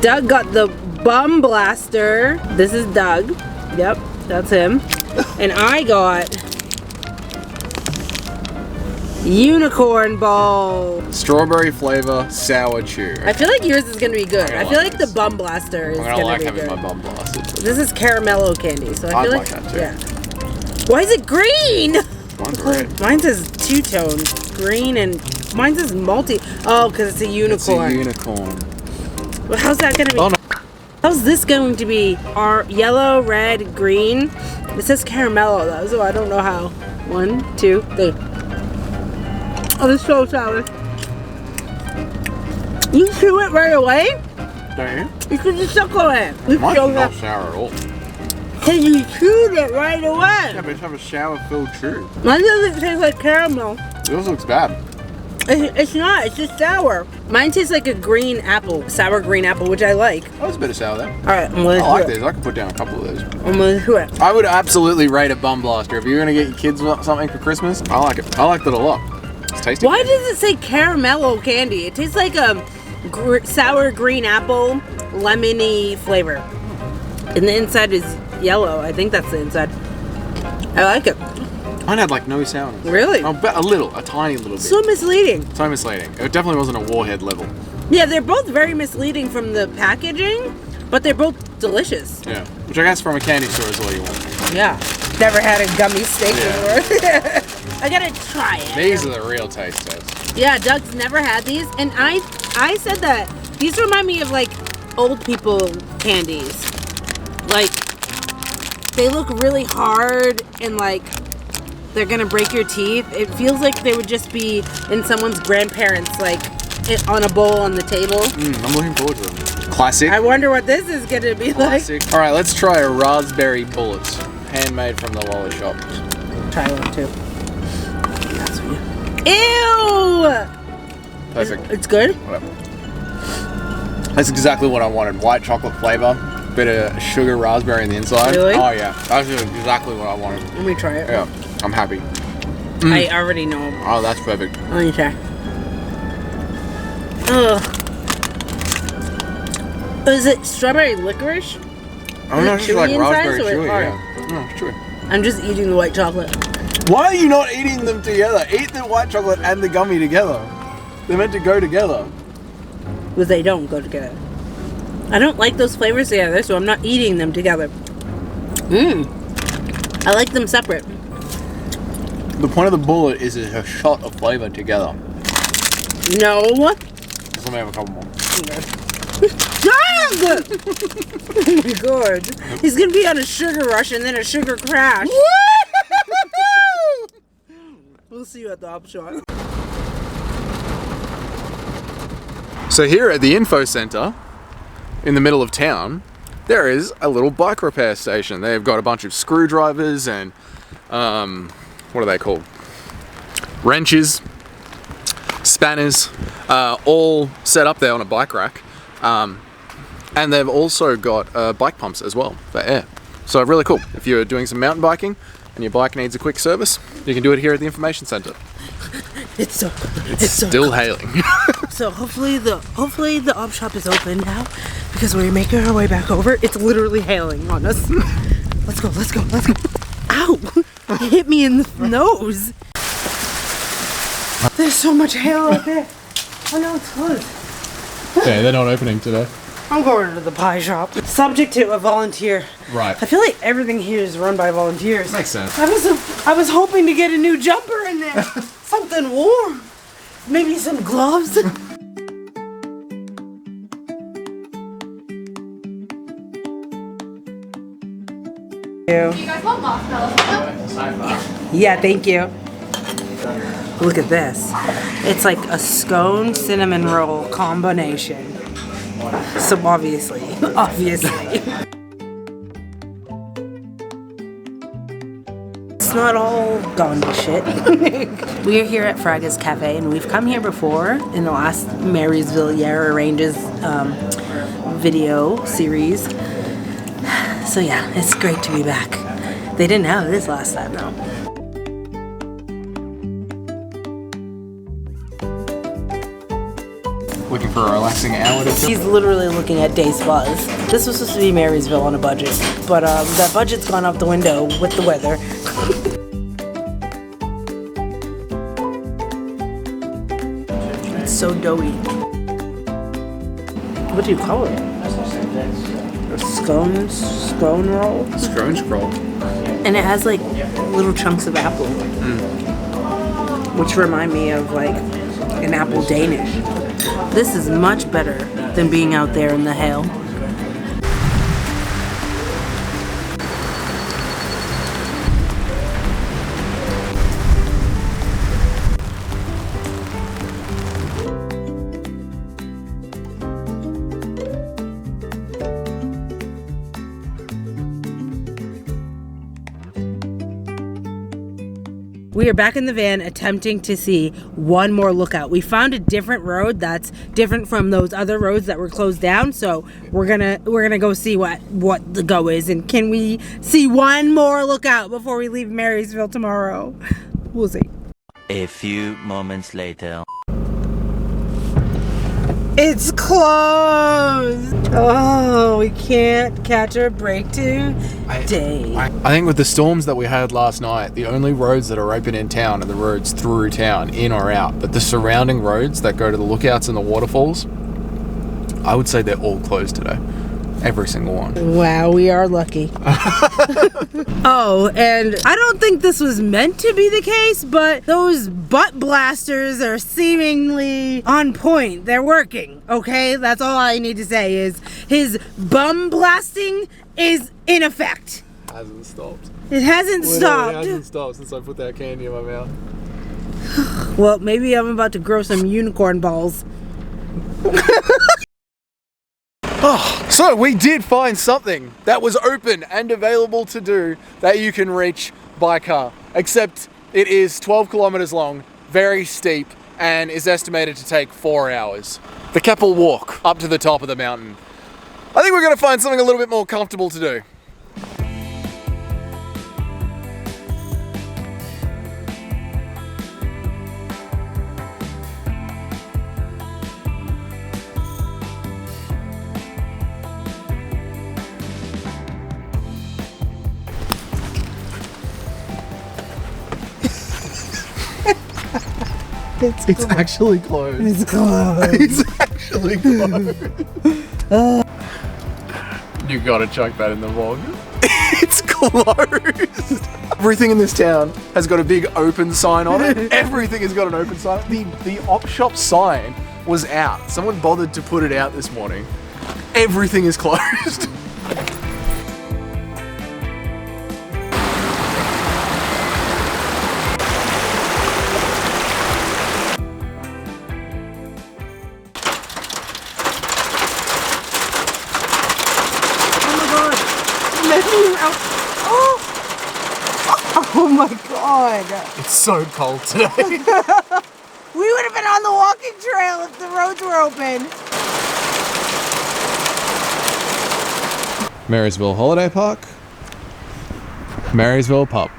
Doug got the Bum Blaster. This is Doug. Yep, that's him. And I got Unicorn Ball. Strawberry flavor, sour chew. I feel like yours is gonna be good. I feel like the this. Bum Blaster is I'm gonna gonna like be having good. my bum blasted. This is caramello candy, so I I'd feel like that too. Yeah. Why is it green? Mine's red. Mine says two-tone, green, and mine says multi. Oh, because it's a unicorn. It's a unicorn. Well, how's that gonna be? Oh, no. How's this going to be? Our yellow, red, green. It says caramello though, so I don't know how. 1, 2, 3. Oh, this is so sour. You chew it right away? Don't you? You could just suck on it. You Mine's chew not it. sour at all. Cause you chewed it right away. Yeah, but it's have a sour-filled chew. Mine doesn't taste like caramel. Yours looks bad. It's not. It's just sour. Mine tastes like a green apple, sour green apple, which I like. Oh, it's a bit of sour there. All right, I'm gonna I like do it. these. I could put down a couple of those. I'm gonna do it. I would absolutely rate a Bum Blaster. If you're gonna get your kids something for Christmas, I like it. I liked it a lot. It's tasty. Why does it say caramello candy? It tastes like a sour green apple, lemony flavor, and the inside is yellow. I think that's the inside. I like it. Mine had like no sourness. Really? Oh, but a tiny little bit. So misleading. So misleading. It definitely wasn't a Warhead level. Yeah, they're both very misleading from the packaging, but they're both delicious. Yeah. Which I guess from a candy store is all you want. Yeah. Never had a gummy steak before. I gotta try it. These are the real taste tests. Yeah, Doug's never had these, and I said that these remind me of like old people candies. Like they look really hard and like they're gonna break your teeth. It feels like they would just be in someone's grandparents, like on a bowl on the table. I'm looking forward to them. Classic. I wonder what this is gonna be Classic. All right, let's try a raspberry bullets, handmade from the lolly shop. like. Try one too. That's for you. Ew! Perfect. It's good. Whatever. That's exactly what I wanted. White chocolate flavor, bit of sugar raspberry in the inside. Really? Oh yeah, that's exactly what I wanted. Let me try it. Yeah, I'm happy. I already know. Oh, that's perfect. Let me try. Ugh. Is it strawberry licorice? I'm not it sure, like chewy inside, raspberry or is it chewy. hard? Yeah. No, it's chewy. I'm just eating the white chocolate. Why are you not eating them together? Eat the white chocolate and the gummy together. They're meant to go together. But they don't go together. I don't like those flavors together, so I'm not eating them together. I like them separate. The point of the bullet is a shot of flavor together. No. Just let me have a couple more. Doug! Oh my god. He's gonna be on a sugar rush and then a sugar crash. We'll see you at the op shop. So here at the info center, in the middle of town, there is a little bike repair station. They've got a bunch of screwdrivers and what are they called? Wrenches, spanners, all set up there on a bike rack. And they've also got bike pumps as well for air. So really cool. If you're doing some mountain biking and your bike needs a quick service, you can do it here at the information center. It's Still hailing. So hopefully the op shop is open now because we're making our way back over. It's literally hailing on us. Let's go. Ow! It hit me in the nose. There's so much hail out there. Oh no, it's closed. Yeah, they're not opening today. I'm going to the pie shop. Subject to a volunteer. Right. I feel like everything here is run by volunteers. Makes sense. I was hoping to get a new jumper in there. Something warm. Maybe some gloves. You guys want marshmallows? Yeah, thank you. Look at this. It's like a scone cinnamon roll combination. So obviously. It's not all gone to shit. We're here at Fraga's Cafe and we've come here before in the last Marysville Yarra Ranges video series. So yeah, it's great to be back. They didn't have this last time though. Looking for a relaxing hour to He's literally looking at day spas. This was supposed to be Marysville on a budget, but that budget's gone out the window with the weather. It's so doughy. What do you call it? A scone roll? Scone scroll. And it has like little chunks of apple, which remind me of like an apple Danish. This is much better than being out there in the hail. We are back in the van attempting to see one more lookout. We found a different road that's different from those other roads that were closed down. So we're gonna go see what the go is, and can we see one more lookout before we leave Marysville tomorrow? We'll see. A few moments later. It's closed. Oh, we can't catch a break today. I think with the storms that we had last night, the only roads that are open in town are the roads through town, in or out. But the surrounding roads that go to the lookouts and the waterfalls, I would say they're all closed today. Every single one. Wow, we are lucky. Oh, and I don't think this was meant to be the case, but those butt blasters are seemingly on point. They're working, okay? That's all I need to say is his bum blasting is in effect. Hasn't stopped. It hasn't stopped. It hasn't stopped since I put that candy in my mouth. Well, maybe I'm about to grow some unicorn balls. Oh, so we did find something that was open and available to do that you can reach by car, except it is 12 kilometers long, very steep, and is estimated to take 4 hours. The Keppel Walk up to the top of the mountain. I think we're going to find something a little bit more comfortable to do. It's actually closed. It's closed. It's actually closed. You gotta chuck that in the vlog. It's closed. Everything in this town has got a big open sign on it. Everything has got an open sign. The op shop sign was out. Someone bothered to put it out this morning. Everything is closed. Oh my god. It's so cold today. We would have been on the walking trail if the roads were open. Marysville Holiday Park. Marysville Pub.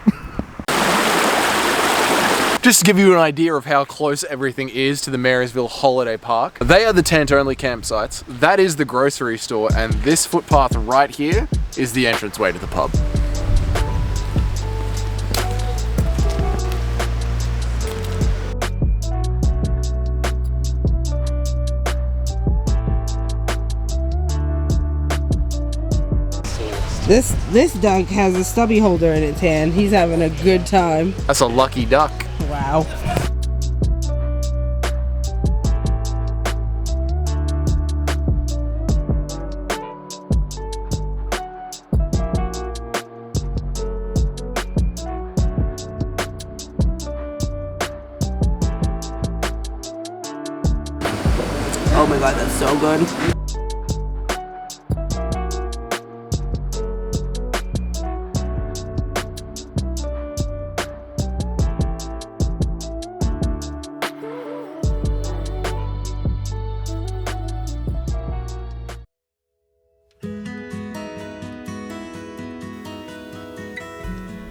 Just to give you an idea of how close everything is to the Marysville Holiday Park, they are the tent-only campsites, that is the grocery store, and this footpath right here is the entranceway to the pub. This duck has a stubby holder in its hand. He's having a good time. That's a lucky duck. Wow. Oh my god, that's so good.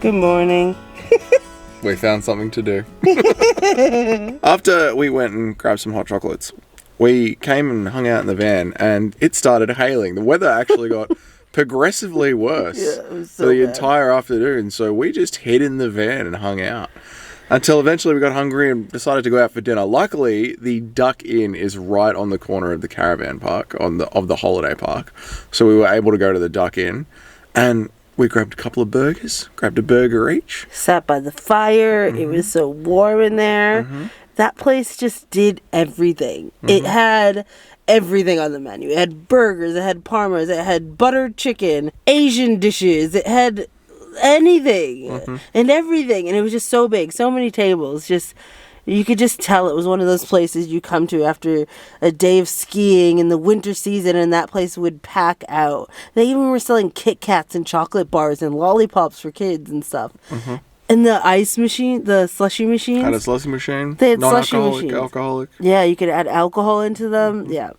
Good morning. We found something to do. After we went and grabbed some hot chocolates, we came and hung out in the van and it started hailing. The weather actually got progressively worse for the entire afternoon. So we just hid in the van and hung out until eventually we got hungry and decided to go out for dinner. Luckily, the Duck Inn is right on the corner of the caravan park, of the holiday park. So we were able to go to the Duck Inn and we grabbed a couple of burgers, grabbed a burger each. Sat by the fire. It was so warm in there. That place just did everything. It had everything on the menu. It had burgers, it had parmas, it had buttered chicken, Asian dishes, it had anything and everything. And it was just so big, so many tables. Just, you could just tell it was one of those places you come to after a day of skiing in the winter season, and that place would pack out. They even were selling Kit Kats and chocolate bars and lollipops for kids and stuff. And the ice machine, the slushy machines. Had a slushy machine. They had slushy non-alcoholic, machines. alcoholic. Yeah, you could add alcohol into them. Yeah.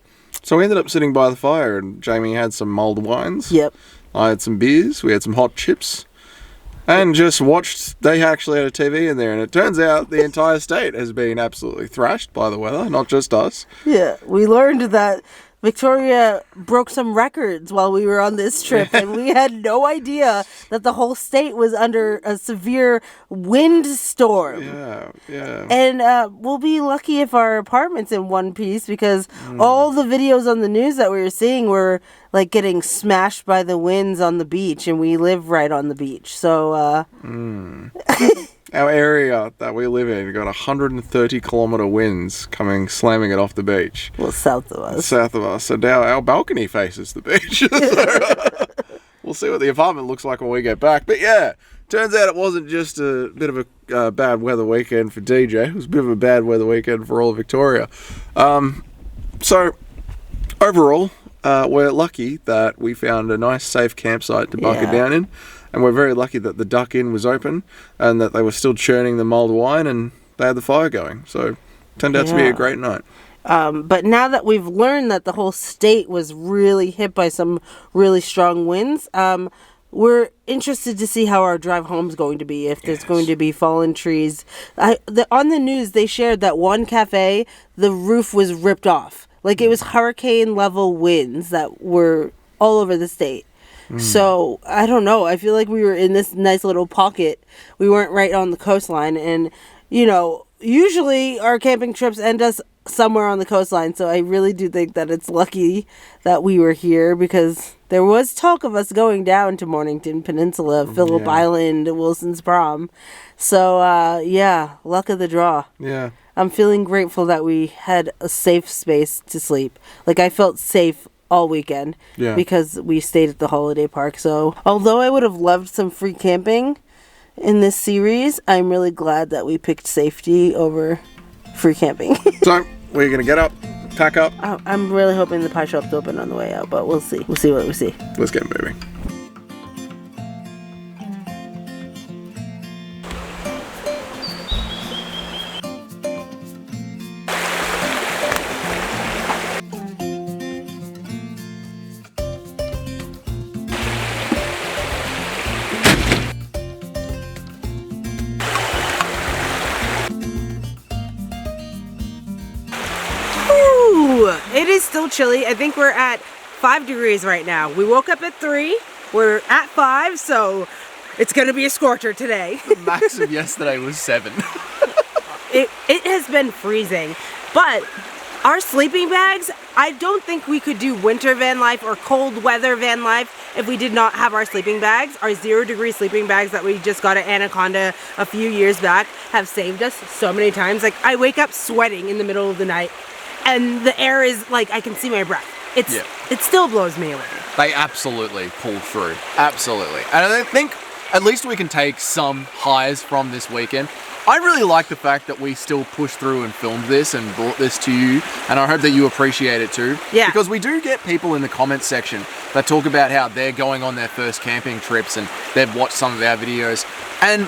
So we ended up sitting by the fire and Jamie had some mulled wines. Yep. I had some beers. We had some hot chips. And just watched, they actually had a TV in there, and it turns out the entire state has been absolutely thrashed by the weather, not just us. Yeah, we learned that Victoria broke some records while we were on this trip, and we had no idea that the whole state was under a severe windstorm. Yeah. And we'll be lucky if our apartment's in one piece, because all the videos on the news that we were seeing were like getting smashed by the winds on the beach, and we live right on the beach. So Our area that we live in got 130-kilometer winds coming, slamming it off the beach. well, south of us. So now our balcony faces the beach. So, we'll see what the apartment looks like when we get back. But yeah, turns out it wasn't just a bit of a bad weather weekend for DJ. It was a bit of a bad weather weekend for all of Victoria. So overall, we're lucky that we found a nice, safe campsite to bunker down in. And we're very lucky that the Duck Inn was open and that they were still churning the mulled wine and they had the fire going. So it turned out to be a great night. But now that we've learned that the whole state was really hit by some really strong winds, we're interested to see how our drive home is going to be, if there's going to be fallen trees. On the news, they shared that one cafe, the roof was ripped off. Like, it was hurricane-level winds that were all over the state. So, I don't know. I feel like we were in this nice little pocket. We weren't right on the coastline. And, you know, usually our camping trips end us somewhere on the coastline. So, I really do think that it's lucky that we were here, because there was talk of us going down to Mornington Peninsula, Phillip Island, Wilson's Prom. So, luck of the draw. Yeah. I'm feeling grateful that we had a safe space to sleep. Like, I felt safe all weekend because we stayed at the holiday park. So although I would have loved some free camping in this series, I'm really glad that we picked safety over free camping. So we're going to get up, pack up. I'm really hoping the pie shop's open on the way out, but we'll see. We'll see what we see. Let's get moving. it is still chilly. I think we're at 5 degrees right now. We woke up at 3. We're at 5, so it's going to be a scorcher today. The max of yesterday was 7. It has been freezing, but our sleeping bags, I don't think we could do winter van life or cold weather van life if we did not have our sleeping bags. Our 0-degree sleeping bags that we just got at Anaconda a few years back have saved us so many times. Like, I wake up sweating in the middle of the night and the air is like, I can see my breath. It still blows me away. They absolutely pulled through. Absolutely. And I think at least we can take some highs from this weekend. I really like the fact that we still pushed through and filmed this and brought this to you, and I hope that you appreciate it too. Yeah. Because we do get people in the comments section that talk about how they're going on their first camping trips and they've watched some of our videos, and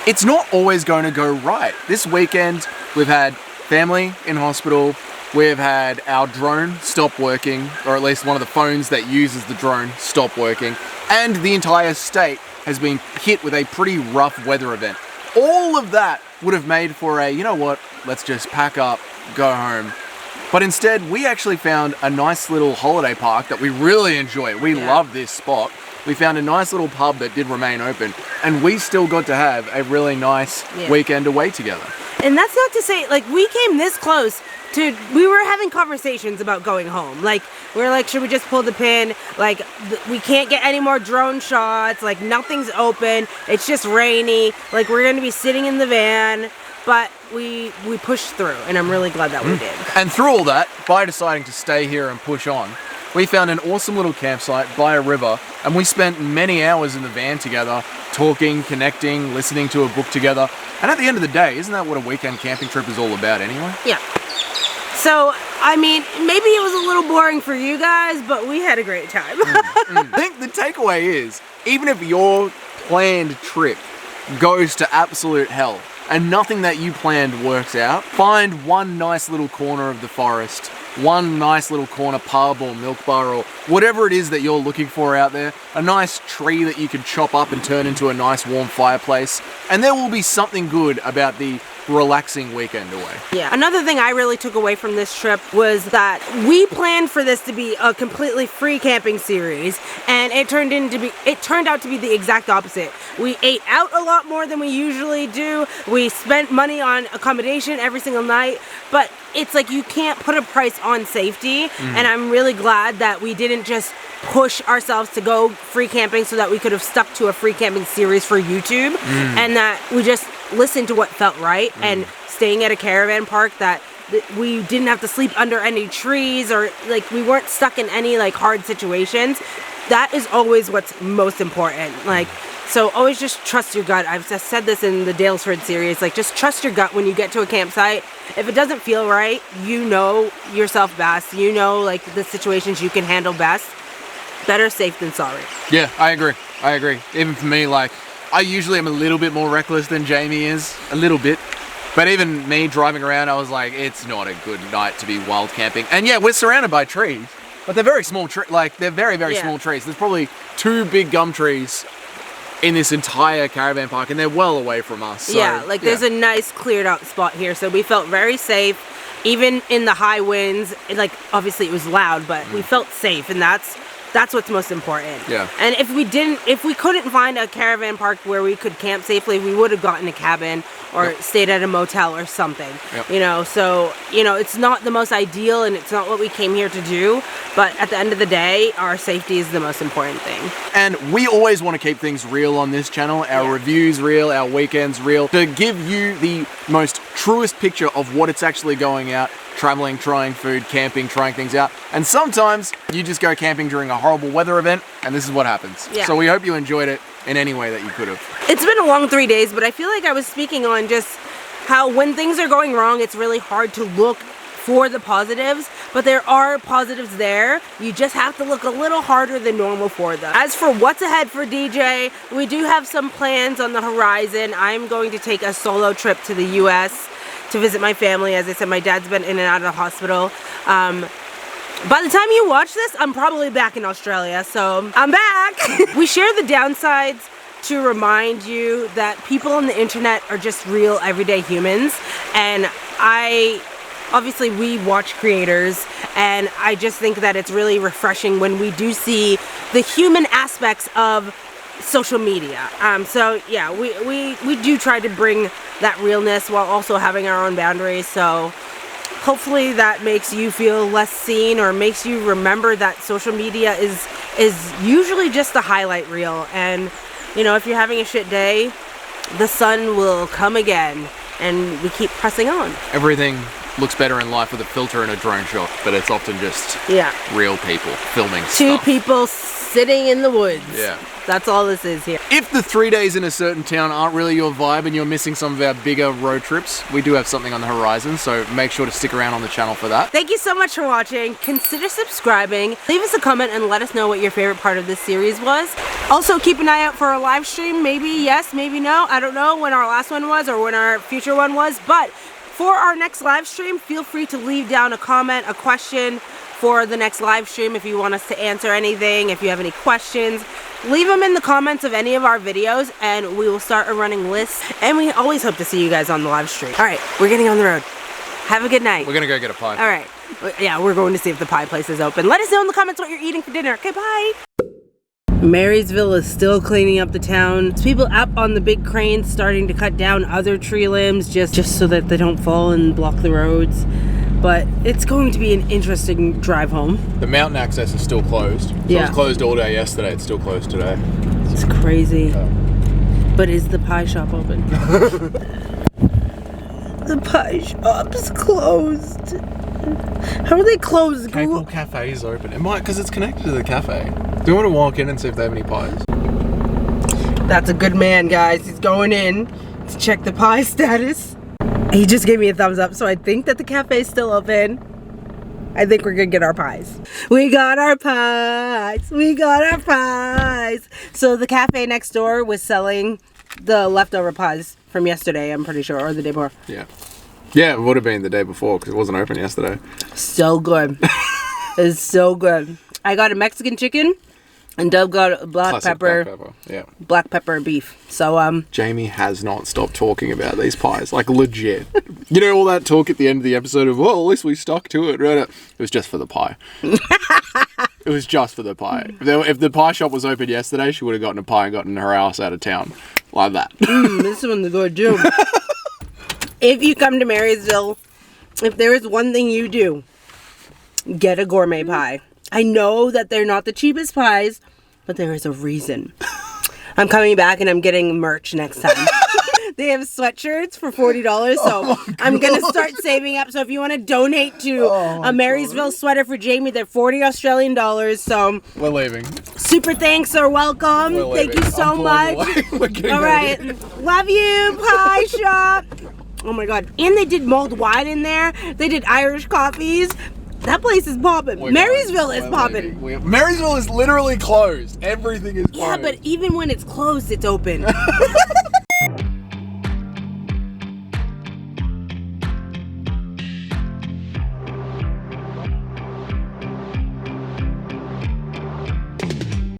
it's not always going to go right. This weekend, we've had family in hospital, we've had our drone stop working, or at least one of the phones that uses the drone stop working, and the entire state has been hit with a pretty rough weather event. All of that would have made for a, you know what, let's just pack up, go home. But instead, we actually found a nice little holiday park that we really enjoy. We love this spot. We found a nice little pub that did remain open, and we still got to have a really nice weekend away together. And that's not to say, like, we came this close to, we were having conversations about going home. Like, we were like, should we just pull the pin? Like, we can't get any more drone shots. Like, nothing's open. It's just rainy. Like, we're going to be sitting in the van. But we pushed through, and I'm really glad that we did. And through all that, by deciding to stay here and push on, we found an awesome little campsite by a river, and we spent many hours in the van together, talking, connecting, listening to a book together. And at the end of the day, isn't that what a weekend camping trip is all about anyway? Yeah. So, I mean, maybe it was a little boring for you guys, but we had a great time. I think the takeaway is, even if your planned trip goes to absolute hell, and nothing that you planned works out, find one nice little corner of the forest, one nice little corner pub or milk bar or whatever it is that you're looking for out there, a nice tree that you can chop up and turn into a nice warm fireplace, and there will be something good about the relaxing weekend away. Yeah. Another thing I really took away from this trip was that we planned for this to be a completely free camping series, and it turned out to be the exact opposite. We ate out a lot more than we usually do. We spent money on accommodation every single night, but it's like you can't put a price on safety, and I'm really glad that we didn't just push ourselves to go free camping so that we could have stuck to a free camping series for YouTube, and that we just listened to what felt right, and staying at a caravan park that we didn't have to sleep under any trees, or like we weren't stuck in any like hard situations. That is always what's most important. Like, so always just trust your gut. I've just said this in the Dalesford series, like just trust your gut when you get to a campsite. If it doesn't feel right, you know yourself best. You know like the situations you can handle best. Better safe than sorry. Yeah, I agree. Even for me, like, I usually am a little bit more reckless than Jamie is, a little bit. But even me driving around, I was like, it's not a good night to be wild camping. And yeah, we're surrounded by trees, but they're very small trees. Like, they're very, very small trees. There's probably 2 big gum trees in this entire caravan park, and they're well away from us. So, there's a nice cleared out spot here, so we felt very safe. Even in the high winds, like, obviously it was loud, but we felt safe, and that's what's most important. Yeah. And if we couldn't find a caravan park where we could camp safely, we would have gotten a cabin or stayed at a motel or something. Yep. You know, so, you know, it's not the most ideal and it's not what we came here to do, but at the end of the day, our safety is the most important thing. And we always want to keep things real on this channel, our reviews real, our weekends real, to give you the most truest picture of what it's actually going out, traveling, trying food, camping, trying things out. And sometimes you just go camping during a horrible weather event, and this is what happens. Yeah. So we hope you enjoyed it in any way that you could have. It's been a long 3 days, but I feel like I was speaking on just how when things are going wrong, it's really hard to look for the positives, but there are positives there. You just have to look a little harder than normal for them. As for what's ahead for DJ, we do have some plans on the horizon. I'm going to take a solo trip to the US to visit my family. As I said, my dad's been in and out of the hospital. By the time you watch this, I'm probably back in Australia, so I'm back. We share the downsides to remind you that people on the internet are just real everyday humans, and obviously we watch creators And I just think that it's really refreshing when we do see the human aspects of social media. So yeah, we do try to bring that realness while also having our own boundaries. So hopefully that makes you feel less seen, or makes you remember that social media is usually just a highlight reel. And you know, if you're having a shit day, the sun will come again, and we keep pressing on. Everything looks better in life with a filter and a drone shot, but it's often just real people filming Two stuff. people sitting in the woods. Yeah. That's all this is here. If the 3 days in a certain town aren't really your vibe and you're missing some of our bigger road trips, we do have something on the horizon, so make sure to stick around on the channel for that. Thank you so much for watching. Consider subscribing. Leave us a comment and let us know what your favorite part of this series was. Also, keep an eye out for our live stream. Maybe yes, maybe no. I don't know when our last one was or when our future one was, but for our next live stream, feel free to leave down a comment, a question for the next live stream if you want us to answer anything. If you have any questions, leave them in the comments of any of our videos and we will start a running list. And we always hope to see you guys on the live stream. All right, we're getting on the road. Have a good night. We're gonna go get a pie. All right. Yeah, we're going to see if the pie place is open. Let us know in the comments what you're eating for dinner. Okay, bye. Marysville is still cleaning up the town. There's people up on the big cranes starting to cut down other tree limbs just so that they don't fall and block the roads. But it's going to be an interesting drive home. The mountain access is still closed. So it was closed all day yesterday. It's still closed today. It's crazy. But is the pie shop open? The pie shop's closed. How are they closed? Capel Cafe is open. It might, because it's connected to the cafe. Do you want to walk in and see if they have any pies? That's a good man, guys. He's going in to check the pie status. He just gave me a thumbs up, so I think that the cafe is still open. I think we're gonna get our pies. We got our pies. We got our pies. So the cafe next door was selling the leftover pies from yesterday, I'm pretty sure, or the day before. Yeah. Yeah, it would have been the day before because it wasn't open yesterday. So good. It's so good. I got a Mexican chicken, and Dub got a black pepper. Yeah. Black pepper beef. So Jamie has not stopped talking about these pies, like legit. You know all that talk at the end of the episode of, well, at least we stuck to it. Right? It was just for the pie. It was just for the pie. If the pie shop was open yesterday, she would have gotten a pie and gotten her ass out of town. Like that. This one's good too. If you come to Marysville, if there is one thing you do, get a gourmet pie. I know that they're not the cheapest pies, but there is a reason. I'm coming back and I'm getting merch next time. They have sweatshirts for $40, so I'm going to start saving up. So if you want to donate to a Marysville sweater for Jamie, they're 40 Australian dollars. So we're leaving. Super thanks are welcome. Thank you so much. All right. Love you, pie shop. Oh my god. And they did mulled wine in there. They did Irish coffees. That place is popping. Marysville is popping. Marysville is literally closed. Everything is closed. Yeah, but even when it's closed, it's open.